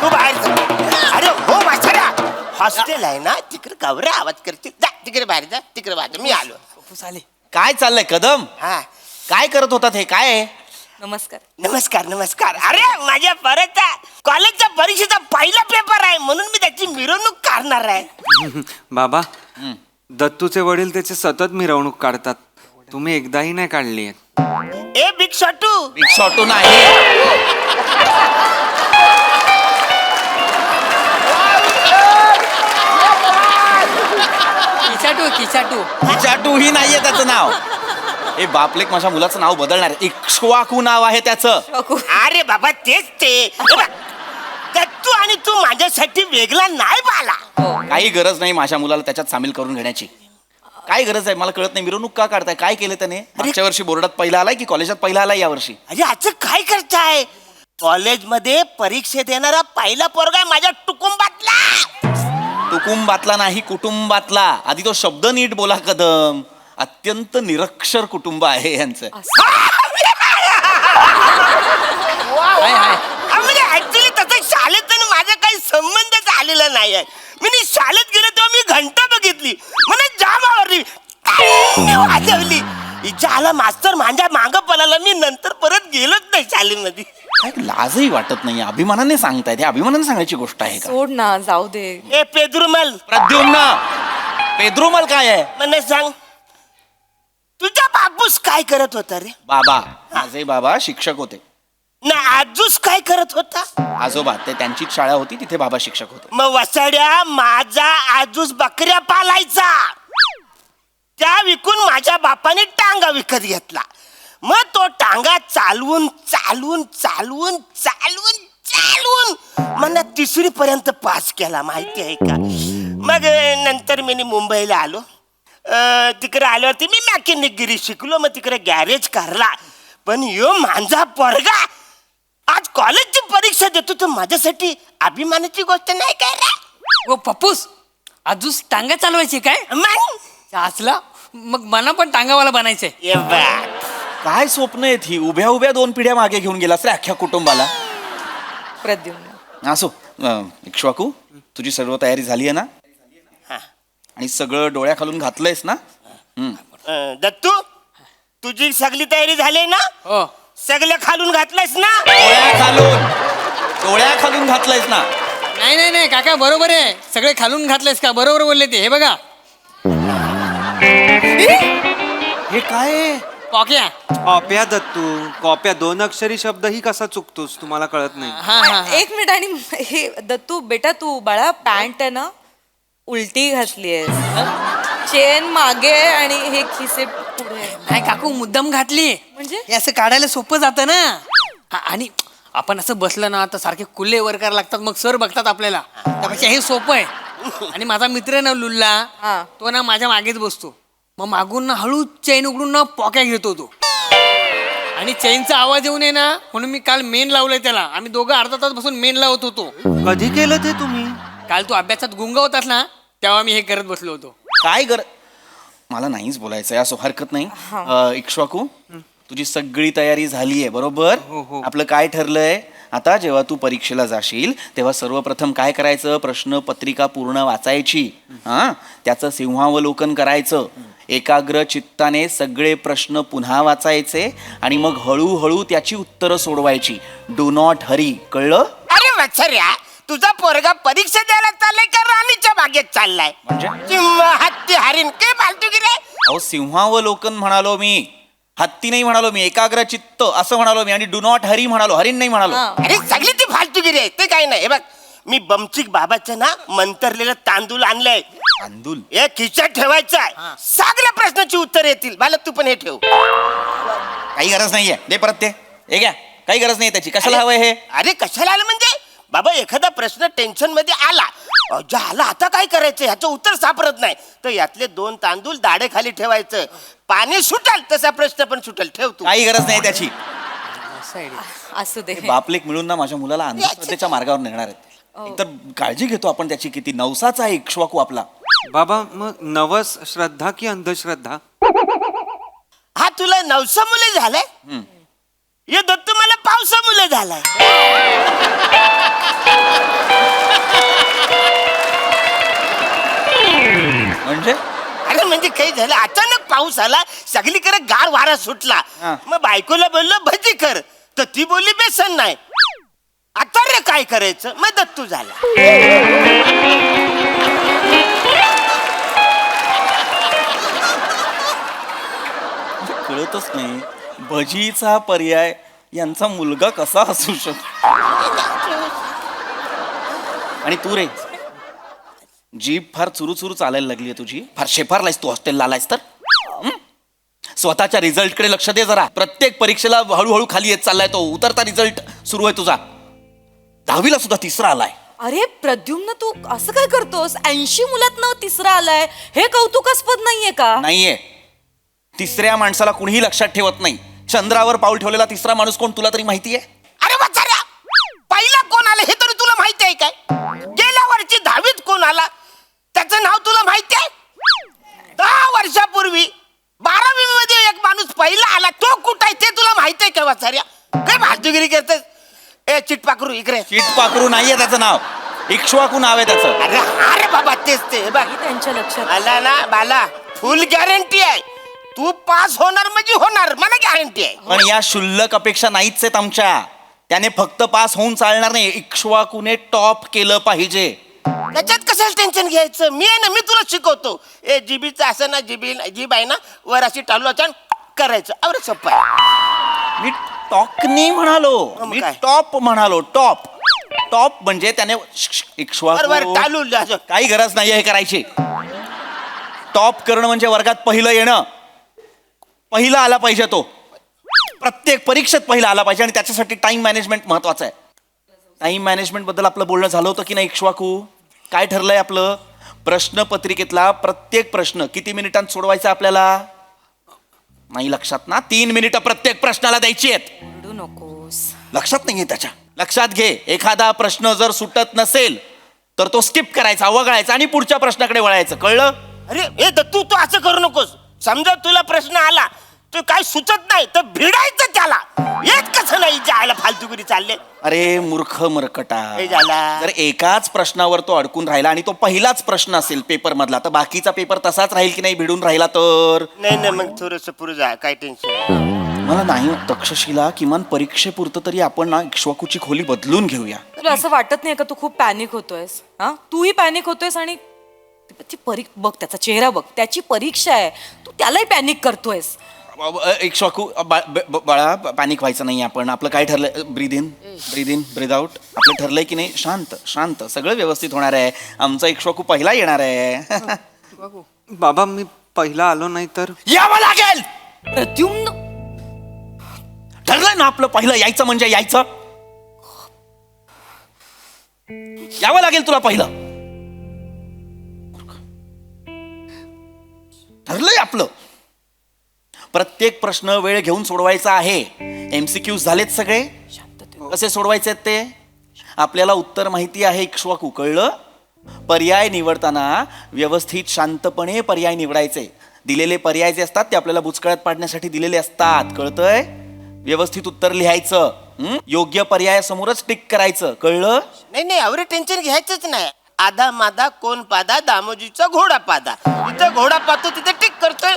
तू बाहेर जा. अरे हो म्हाताऱ्या, हॉस्टेल आहे ना तिकडे गवऱ्या आवाज करतील. जा तिकडे बाहेर जा, तिकडे बाहेर जा. मी आलो. काय चाललंय कदम? हा काय करत होतात हे? काय आहे? नमस्कार. नमस्कार नमस्कार. अरे माझ्या परत कॉलेजच्या परीक्षेचा पहिला पेपर आहे म्हणून मी त्याची मिरवणूक काढणार आहे. बाबा दत्तूचे वडील त्याचे सतत मिरवणूक काढतात. तुम्ही एकदाही नाही काढली. A big शॉटू. बिग शॉटू नाही, किचाटू ही नाहीये त्याचं नाव. ए बापलेक, माझ्या मुलाचं नाव बदलणार. इक्ष्वाकू नाव आहे त्याचं. अरे बाबा तेच ते. दत्तू आणि तू माझ्यासाठी वेगळा नाही बाला. काही गरज नाही माझ्या मुलाला त्याच्यात सामील करून घेण्याची. काय गरज आहे मला कळत नाही. मिरवणूक का काढताय? काय केलं त्याने? मागच्या वर्षी बोर्डात पहिला आलाय की कॉलेजात पहिला आलाय यावर्षी? अरे असं काय करताय? कॉलेजमध्ये परीक्षेत येणारा पहिला पोरगा आहे माझ्या कुटुंबातला. कुटुंबातला नाही, कुटुंबातला. आधी तो शब्द नीट बोला कदम. अत्यंत निरक्षर कुटुंब आहे यांचं. म्हणजे ऍक्च्युली तसं शाळेत माझा काही संबंधच आलेला नाही आहे. मी शाळेत गेलो तेव्हा मी घंटा बघितली, मला जाम आवडली, वाजवली. हिच्या आला मास्तर माझ्या मागं पळाला. मी नंतर परत गेलोच नाही शाळेमध्ये. लाजही वाटत नाही. अभिमानाने सांगतायत. हे अभिमानाने सांगायची गोष्ट आहे का? सोड ना, जाऊ दे. ए पेद्रुमल. प्रद्युम्न. पेद्रुमल काय आहे? मला सांग, तुझा बापूस काय करत होता रे? बाबा, माझे बाबा शिक्षक होते. ना आजूस काय करत होता? आजोबा, ते त्यांचीच शाळा होती, तिथे बाबा शिक्षक होते. मग वसाड्या, माझा आजूस बकऱ्या पालायचा. त्या विकून माझ्या बापाने टांगा विकत घेतला. मग तो टांगा चालवून चालवून चालवून चालवून चालवून मला 3री पर्यंत पास केला, माहिती आहे का? मग नंतर मी मुंबईला आलो. तिकडे आल्यावरती मी मॅकॅनिकगिरी शिकलो. मग तिकडे गॅरेज काढला. पण यो माझा पोरगा आज कॉलेजची परीक्षा देतो, तर माझ्यासाठी अभिमानाची गोष्ट नाही काय रे? ओ पप्पूस, अजून टांगा चालवायची काय? असला मग मला पण टांगावाला बनायचंय. काय स्वप्न आहेत ही? उभ्या उभ्या 2 पिढ्या मागे घेऊन गेलास रे अख्ख्या कुटुंबाला. प्रद्युम्न. असो, इक्ष्वाकू, तुझी सर्व तयारी झाली आहे ना? आणि सगळं डोळ्या खालून घातलंयस ना? दत्तू, तुझी सगळी तयारी झाली ना? हो. सगळं खालून घातलंयस ना? डोळ्या खालून घातलंयस ना? नाही नाही नाही काका, बरोबर आहे. सगळे खालून घातलेस का? बरोबर बोलले ते. हे बघा, हे काय? कॉक्या. कॉप्या दत्तू, कॉप्या 2 अक्षरी शब्द ही कसा चुकतोस? तुम्हाला कळत नाही. हा. एक मिनिट. आणि हे दत्तू बेटा, तू बाळा पॅन्ट आहे ना उलटी घातली आहे. चेन मागे आणि हे खिसे पुढे. नाही काकू, मुद्दाम घातली. म्हणजे हे असं काढायला सोपं जातं ना. आणि आपण असं बसलं ना तर सारखे कुल्ले वर करायला लागतात, मग सर बघतात आपल्याला. त्यापेक्षा हे सोपं आहे. आणि माझा मित्र आहे ना लुल्ला, तो ना माझ्या मागेच बसतो. मग मागून ना हळू चैन उघडून ना पॉक्या घेतो तो. आणि चैनचा आवाज येऊ नये ना म्हणून मी काल मेन लावलंय त्याला. आम्ही दोघं अर्धा तास बसून मेन लावत होतो. कधी केलं ते तुम्ही? काल तू अभ्यासात गुंग होतास ना, तेव्हा मी हे करत बसलो होतो. काय मला नाहीच बोलायचंय, असो हरकत नाही. इक्ष्वाकू, तुझी सगळी तयारी झालीये बरोबर? आपलं काय ठरलंय आता? जेव्हा तू परीक्षेला जाशील तेव्हा सर्वप्रथम काय करायचं? प्रश्न पत्रिका पूर्ण वाचायची. त्याचं सिंहावलोकन करायचं. एकाग्र चित्ताने सगळे प्रश्न पुन्हा वाचायचे आणि मग हळूहळू त्याची उत्तरं सोडवायची. Do not Hari. कळलं? अरे वत्सर्या, तुझा पोरगा परीक्षा द्यायला चाललाय का राणीच्या बागेत चाललाय? म्हणजे सिंह हत्ती हरिण काय फालतूगिरी? अहो सिंहावलोकन म्हणालो मी, हत्ती नाही म्हणालो मी, एकाग्र चित्त असं म्हणालो मी, आणि डू नॉट हरी म्हणालो, हरिण नाही म्हणालो. अरे सगळी ती फालतूगिरी आहे, ते काय नाही. हे बघ, मी बमचिक बाबाचं ना मंतरलेलं तांदूळ आणलंय. तांदूळ हे खिशात ठेवायचं आहे, सगळ्या प्रश्नाची उत्तर येतील. मला तू पण हे ठेव. काही गरज नाहीये, दे परत ते. हे घ्या, काही गरज नाही त्याची. कशाला हवंय हे? अरे कशाला आलं म्हणजे बाबा, एखादा प्रश्न टेन्शन मध्ये आला, आला आता काय करायचं ह्याचं उत्तर सापडत नाही, तर यातले 2 तांदूळ दाढे खाली ठेवायचं, पाणी सुटल तसा प्रश्न पण सुटल. ठेव तू. काही गरज नाही त्याची. असू दे. बापलेक मिळून ना माझ्या मुलाला अंधश्रद्धेच्या मार्गावर नेणार आहेत. तर काळजी घेतो आपण त्याची. किती नवसाचा आहे इक्ष्वाकू आपला. बाबा मग नवस श्रद्धा की अंधश्रद्धा? हा तुला 900 मुले झालंय, हे दत्तू मला 500 मुले झालाय. म्हणजे अरे म्हणजे काही झालं, अचानक पाऊस आला, सगळीकडे गार वारा सुटला. मग बायकोला बोललो भजी कर, तर ती बोलली बेसन नाही. आता रे काय करायचं, मग दत्तू झाला. कळतच नाही भजीचा पर्याय यांचा मुलगा कसा असू शकतो. आणि तू रे, जीभ फार चुरू चालायला लागली तुझी. फार शेफारलायस तू हॉस्टेलला आलायस तर. स्वतःच्या रिझल्ट कडे लक्ष दे जरा. प्रत्येक परीक्षेला हळूहळू खाली येत चाललाय तो. उतरता रिझल्ट सुरू आहे तुझा. 10वीला सुद्धा 3रा आलाय. अरे प्रद्युम्न, तू असं काय करतोस? 80 मुलातनं 3रा आलाय, हे कौतुकास्पद नाहीये का? नाहीये. 3ऱ्या माणसाला कुणीही लक्षात ठेवत नाही. चंद्रावर पाऊल ठेवलेला 3रा माणूस कोण तुला तरी माहितीये? अरे वाचाऱ्या, पहिला कोण आला हे तरी तुला माहिती आहे काय? गेल्या वर्षी 10वीत कोण आला त्याचं नाव तुला माहिती आहे? 10 वर्षापूर्वी 12वी मध्ये एक माणूस पहिला आला, तो कुठं आहे ते तुला माहिती आहे का वाचाऱ्या? काय फालतूगिरी करतेस? ए चिटपाखरू इकडे. चिटपाखरू नाहीये त्याचं नाव, इक्ष्वाकू नाव आहे त्याचं. अरे अरे बाबा तेच ते. बघ त्यांच्या लक्षात आला ना बाला, फुल गॅरंटी आहे. तू पास होणार म्हणजे होणार, मला गॅरंटी आहे. पण या शुल्लक अपेक्षा नाहीच आहेत आमच्या. त्याने फक्त पास होऊन चालणार नाही, इक्ष्वाकूने टॉप केलं पाहिजे. त्याच्यात कशाला टेन्शन घ्यायचं? मी आहे ना, मी तुला शिकवतो. ए जीबीचं असं ना, जीब आहे ना, वर अशी टालू करायचं. अरे सोपं आहे. मी टॉकनी म्हणालो, मी टॉप म्हणालो. टॉप टॉप म्हणजे त्याने इक्ष्वाकू. टालू काही गरज नाही हे करायची. टॉप करणं म्हणजे वर्गात पहिलं येणं. पहिला आला पाहिजे तो. प्रत्येक परीक्षेत पहिला आला पाहिजे. आणि त्याच्यासाठी टाइम मॅनेजमेंट महत्वाचं आहे. टाइम मॅनेजमेंट बद्दल आपलं बोलणं झालं होतं की नाही इक्ष्वाकू? काय ठरलंय आपलं? प्रश्नपत्रिकेतला प्रत्येक प्रश्न किती मिनिटांत सोडवायचा आपल्याला? नाही लक्षात ना? 3 मिनिटं प्रत्येक प्रश्नाला द्यायची आहेत. रडू नकोस. लक्षात नाहीये त्याच्या. लक्षात घे, एखादा प्रश्न जर सुटत नसेल तर तो स्किप करायचा, वगळायचा आणि पुढच्या प्रश्नाकडे वळायचं. कळलं? अरे हे तू असं करू नकोस. समजा तुला प्रश्न आला, तू काय सुचत नाही तर भिडायचं त्याला. येत कसं नाही जायला फालतूगिरी चालले. अरे मूर्ख मरकटा, हे झाला. जर एकाच प्रश्नावर तो अडकून राहिला आणि तो पहिलाच प्रश्न असेल पेपर मधला, तर बाकीचा पेपर तसाच राहील की नाही भिडून राहिला तर? नाही मग थोडस पुढे जा, काय टेन्शन. मला नाही तक्षशिला, किमान परीक्षेपुरतं तरी आपण ना इक्ष्वाकूची खोली बदलून घेऊया. तुला असं वाटत नाही का तू खूप पॅनिक होतोयस? हा, तूही पॅनिक होतोयस आणि बघ त्याचा चेहरा बघ, त्याची परीक्षा आहे, तू त्यालाही पॅनिक करतोयस. इक्ष्वाकू बाळा, पॅनिक व्हायचं नाही. आपण आपलं काय ठरलंय? Breathe in breathe out. आपलं ठरलंय की नाही? शांत शांत, सगळं व्यवस्थित होणार आहे. आमचा इक्ष्वाकू पहिला येणार आहे. बाबा मी पहिला आलो नाही तर? यावं लागेल. प्रद्युम्न, ठरलंय ना आपलं पहिलं यायचं म्हणजे यायचं. यावं लागेल तुला पहिलं. ठरलंय आपलं. प्रत्येक प्रश्न वेळ घेऊन सोडवायचा आहे. MCQ झालेत सगळे. कसे सोडवायचे ते आपल्याला उत्तर माहिती आहे इक्ष्वाकू. कळलं? पर्याय निवडताना व्यवस्थित शांतपणे पर्याय निवडायचे. दिलेले पर्याय जे असतात ते आपल्याला बुचकळ्यात पाडण्यासाठी दिलेले असतात. कळतंय? व्यवस्थित उत्तर लिहायचं. योग्य पर्यायासमोरच टिक करायचं. कळलं? नाही एवढे टेन्शन घ्यायचंच नाही. आधा मादा कोण पादा, दामोजीचा घोडा पादा. जिथं घोडा पाहतो तिथे टिक करतोय.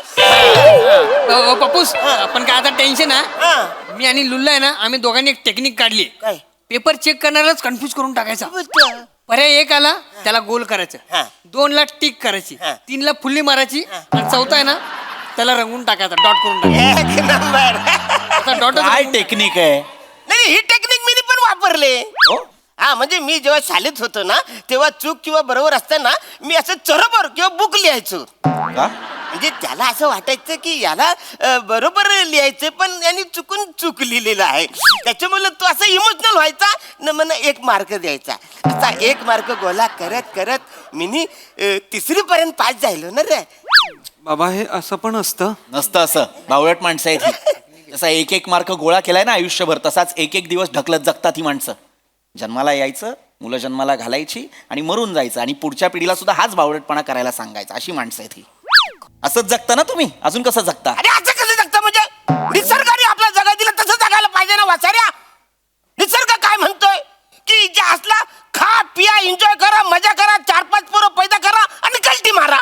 पप्पूस, आपण काय आता टेन्शन आहे. मी आणि लुल्ला आहे ना, आम्ही दोघांनी एक टेक्निक काढली. काय? पेपर चेक करणारच कन्फ्यूज करून टाकायचा पर्याय एक आला त्याला गोल करायचं 2 ला टिक करायची 3 ला फुल्ली मारायची आणि 4था आहे ना त्याला रंगून टाकायचा डॉट करून टाकायचा डॉट काय टेक्निक आहे? नाही ही टेक्निक मी पण वापरले. हा म्हणजे मी जेव्हा शाळेत होतो ना तेव्हा चूक किंवा बरोबर असताना मी असं चरोबर किंवा बुक लिहायचो. म्हणजे त्याला असं वाटायचं की याला बरोबर लिहायचं पण यांनी चुकून चूक लिहिलेलं आहे त्याच्यामुळे तो असं इमोशनल व्हायचा न मला 1 मार्क द्यायचा. असा 1 मार्क गोला करत करत मी 3री पर्यंत पास झालो ना रे. बाबा हे असं पण असतं? नसतं असं. बावळट माणसं आहेत ही. जसा 1 मार्क गोळा केलाय ना आयुष्यभर तसाच 1 दिवस ढकलत जगतात ही माणसं. जन्माला यायचं, मुलं जन्माला घालायची आणि मरून जायचं आणि पुढच्या पिढीला सुद्धा हाच बावळटपणा करायला सांगायचा. अशी माणसं आहेत ही. असंच जगता ना तुम्ही? अजून कसं जगता? अरे असं कसं जगतं म्हणजे निसर्गाने आपला जगा दिला तसं जगायला पाहिजे ना वाचाऱ्या. निसर्ग काय म्हणतोय की जे असला खा पिया एन्जॉय करा मजा करा 4-5 पोरं पैदा करा आणि कल्टी मारा.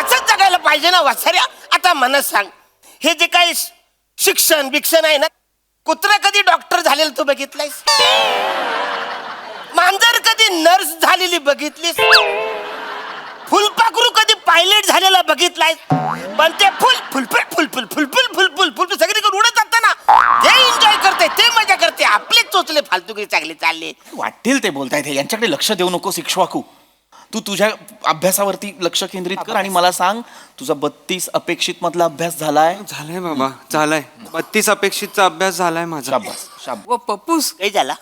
असंच जगायला पाहिजे ना वाचाऱ्या. आता मला सांग हे जे काही शिक्षण बिक्षण आहे ना कुत्रा कधी डॉक्टर झालेलं तू बघितलायस? मांजर कधी नर्स झालेली बघितलीस? फुलपाखरू कधी पायलट झालेला बघितलाय? पण ते फुल सगळीकडे उडत जातं ना ते एन्जॉय करते ते मजा करते आपले चोचले फालतूगिरी चांगले चालले वाटेल ते बोलतायत हे. यांच्याकडे लक्ष देऊ नको शिक्षवाकू. तू तुझ्या अभ्यासावरती लक्ष केंद्रित कर आणि मला सांग तुझा 32 अपेक्षित मधला अभ्यास झालाय? झालाय बाबा झालाय. 32 अपेक्षितचा अभ्यास झालाय माझा. व पप्पूस काही झाला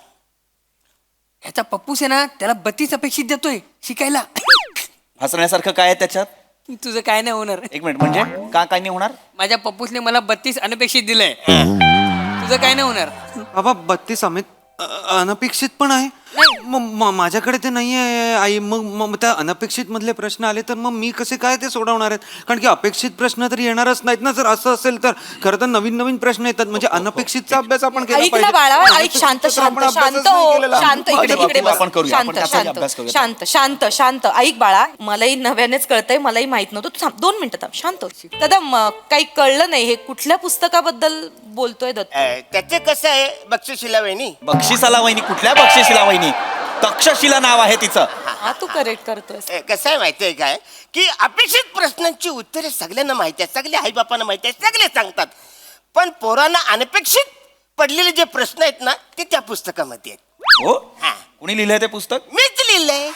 ह्याचा पप्पूस आहे ना त्याला 32 अपेक्षित देतोय शिकायला. हसण्यासारखं काय आहे त्याच्यात? तुझं काय नाही होणार. 1 मिनिट म्हणजे काय नाही होणार? माझ्या पप्पूसने मला 32 अनपेक्षित दिलंय. तुझं काय नाही होणार. बाबा 32 अनपेक्षित पण आहे. माझ्याकडे ते नाही आहे आई. मग त्या अनपेक्षित मधले प्रश्न आले तर मग मी कसे काय ते सोडवणार आहेत? कारण की अपेक्षित प्रश्न तर येणारच नाहीत ना. जर असं असेल तर खरं तर नवीन प्रश्न येतात. म्हणजे अनपेक्षितचा अभ्यास आपण केला ऐक ना बाळा ऐक शांत शांत शांत हो शांत इकडे इकडे बस. शांत शांत शांत शांत ऐक बाळा मलाही नव्यानेच कळतंय मलाही माहित नव्हतं. तू थांब 2 मिनिटं थांब शांत हो. कदम काही कळलं नाही हे कुठल्या पुस्तकाबद्दल बोलतोय दत्त? त्याचे कसं आहे बक्षिशीला वहिनी बक्षिसाला वहिनी? कुठल्या बक्षिशीला वहिनी? तक्षशिला नाव आहे तिचं. हा तू करेक्ट करतोय. कसं आहे माहितीये काय की अपेक्षित प्रश्नांची उत्तरे सगळ्यांना माहिती आहे सगळे आईबापांना माहिती आहे सगळे सांगतात पण पोरांना अनपेक्षित पडलेले जे प्रश्न आहेत ना ते त्या पुस्तकामध्ये आहेत. हो कुणी लिहिलंय ते पुस्तक? मीच लिहिलंय.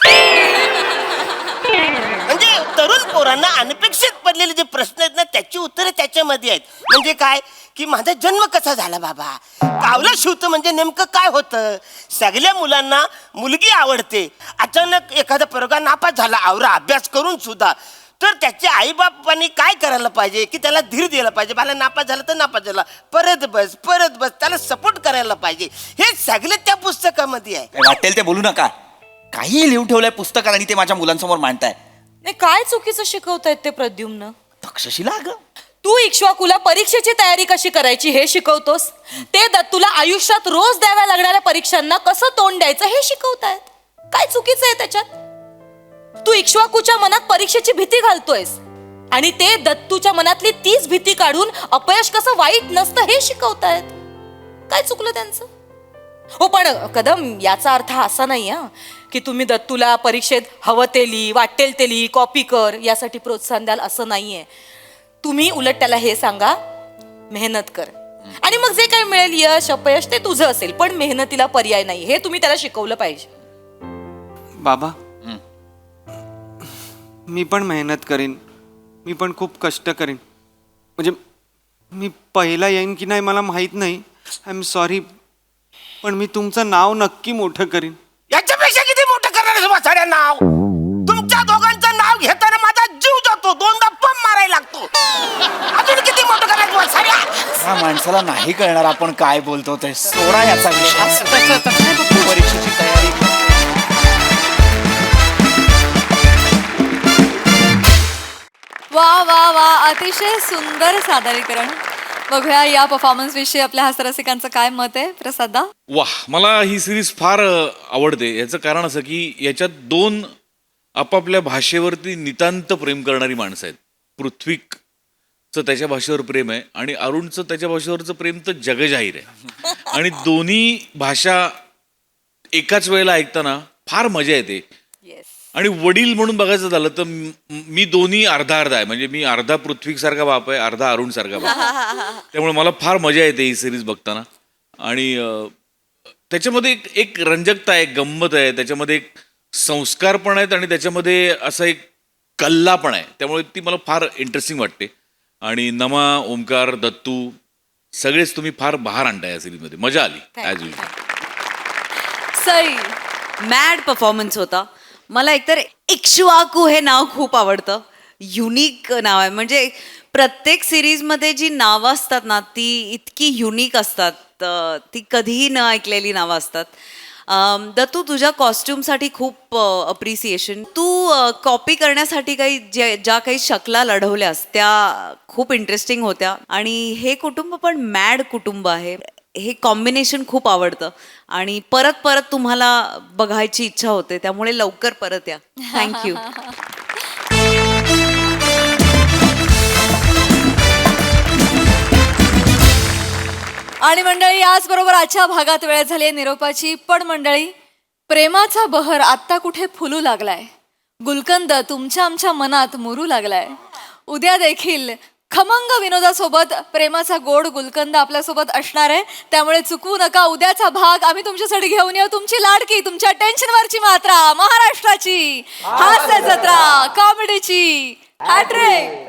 म्हणजे तरुण पोरांना अनपेक्षित पडलेले जे प्रश्न आहेत ना त्याची उत्तरे त्याच्यामध्ये आहेत. म्हणजे काय की माझा जन्म कसा झाला बाबा कावलं शिवतं म्हणजे नेमकं काय होतं. सगळ्या मुलांना मुलगी आवडते अचानक एखादा पोरगा नापास झाला आवरा अभ्यास करून सुद्धा तर त्याच्या आईबापांनी काय करायला पाहिजे की त्याला धीर द्यायला पाहिजे. मला नापास झाला तर नापास झाला परत बस त्याला सपोर्ट करायला पाहिजे. हे सगळे त्या पुस्तकामध्ये आहे. वाटेल ते बोलू नका. काही लिहून ठेवलंय पुस्तकात आणि ते माझ्या मुलांसमोर मांडताय. नाही काय चुकीचं शिकवतायत ते प्रद्युम्न? तक्षशिला ग तू इक्ष्वाकुला परीक्षेची तयारी कशी करायची हे शिकवतोस. ते दत्तूला आयुष्यात रोज द्याव्या लागणाऱ्या परीक्षांना कसं तोंड द्यायचं हे शिकवतायत. काय चुकीचं आहे त्याच्यात? तू इक्ष्वाकुच्या मनात परीक्षेची भीती घालतोयस आणि ते दत्तूच्या मनातली तीच भीती काढून अपयश कसं वाईट नसतं हे शिकवतायत. काय चुकलं त्यांचं? हो पण कदम याचा अर्थ असा नाही की तुम्ही दत्तूला परीक्षेत हवं ते लिही वाटेल ते लिही कॉपी कर यासाठी प्रोत्साहन द्याल असं नाहीये. तुम्ही उलट त्याला हे सांगा मेहनत कर आणि मग जे काही मिळेल यश अपयश ते तुझं असेल पण मेहनतीला पर्याय नाही हे तुम्ही त्याला शिकवलं पाहिजे. बाबा मी पण मेहनत करीन. मी पण खूप कष्ट करीन. म्हणजे मी पहिला येईन की नाही मला माहित नाही. आय एम सॉरी पण मी तुमचं नाव नक्की मोठं करीन. याच्यापेक्षा किती मोठं करणार वाचाड्या नाव. तुमच्या दोघांचं नाव घेताना माझा जीव जातो 2दा पंप मारायला लागतो. अजून किती मोठं करणार वाचाड्या. या माणसाला नाही कळणार आपण काय बोलतो ते. सोडा याचा विषय. परीक्षेची तयारी वा वा वा अतिशय सुंदर सादरीकरण. बघूया या परफॉर्मन्स विषयी आपल्या हास्यरसिकांचं काय मत आहे. प्रसादा? वाह मला ही सिरीज फार आवडते. याचं कारण असं की याच्यात 2 आपापल्या भाषेवरती नितांत प्रेम करणारी माणसं आहेत. पृथ्वीचं त्याच्या भाषेवर प्रेम आहे आणि अरुणचं त्याच्या भाषेवरचं प्रेम तर जगजाहीर आहे. आणि दोन्ही भाषा एकाच वेळेला ऐकताना फार मजा येते. आणि वडील म्हणून बघायचं झालं तर मी दोन्ही अर्धा अर्धा आहे. म्हणजे मी अर्धा पृथ्वीसारखा बाप आहे, अर्धा अरुण सारखा बाप आहे. त्यामुळे मला फार मजा येते ही सिरीज बघताना. आणि त्याच्यामध्ये एक रंजकता आहे, एक गंमत आहे, त्याच्यामध्ये एक संस्कार पण आहेत आणि त्याच्यामध्ये असा एक कल्ला पण आहे. त्यामुळे ती मला फार इंटरेस्टिंग वाटते. आणि नमा, ओमकार, दत्तू सगळेच तुम्ही फार बहार आणताय या सिरीजमध्ये. मजा आली as usual. Sai, mad performance होता. मला एकतर इक्ष्वाकू हे नाव खूप आवडतं. युनिक नाव आहे. म्हणजे प्रत्येक सिरीजमध्ये जी नावं असतात ना ती इतकी युनिक असतात. ती कधीही न ऐकलेली नावं असतात. दत्तू, तुझ्या कॉस्ट्युमसाठी खूप अप्रिसिएशन. तू कॉपी करण्यासाठी काही ज्या काही शकला लढवल्यास त्या खूप इंटरेस्टिंग होत्या. आणि हे कुटुंब पण मॅड कुटुंब आहे. हे कॉम्बिनेशन खूप आवडतं आणि परत परत तुम्हाला बघायची इच्छा होते. त्यामुळे लवकर परत या. थँक्यू. आणि मंडळी, याचबरोबर आजच्या भागात वेळ झाली आहे निरोपाची. पण मंडळी, प्रेमाचा बहर आत्ता कुठे फुलू लागलाय. गुलकंद तुमच्या आमच्या मनात मुरू लागलाय. उद्या देखील खमंग विनोदासोबत प्रेमाचा गोड गुलकंद आपल्यासोबत असणार आहे. त्यामुळे चुकवू नका उद्याचा भाग. आम्ही तुमच्यासाठी घेऊन येऊ तुमची लाडकी, तुमच्या टेन्शनवरची मात्रा, महाराष्ट्राची हास्य जत्रा, कॉमेडीची हॅट्रिक.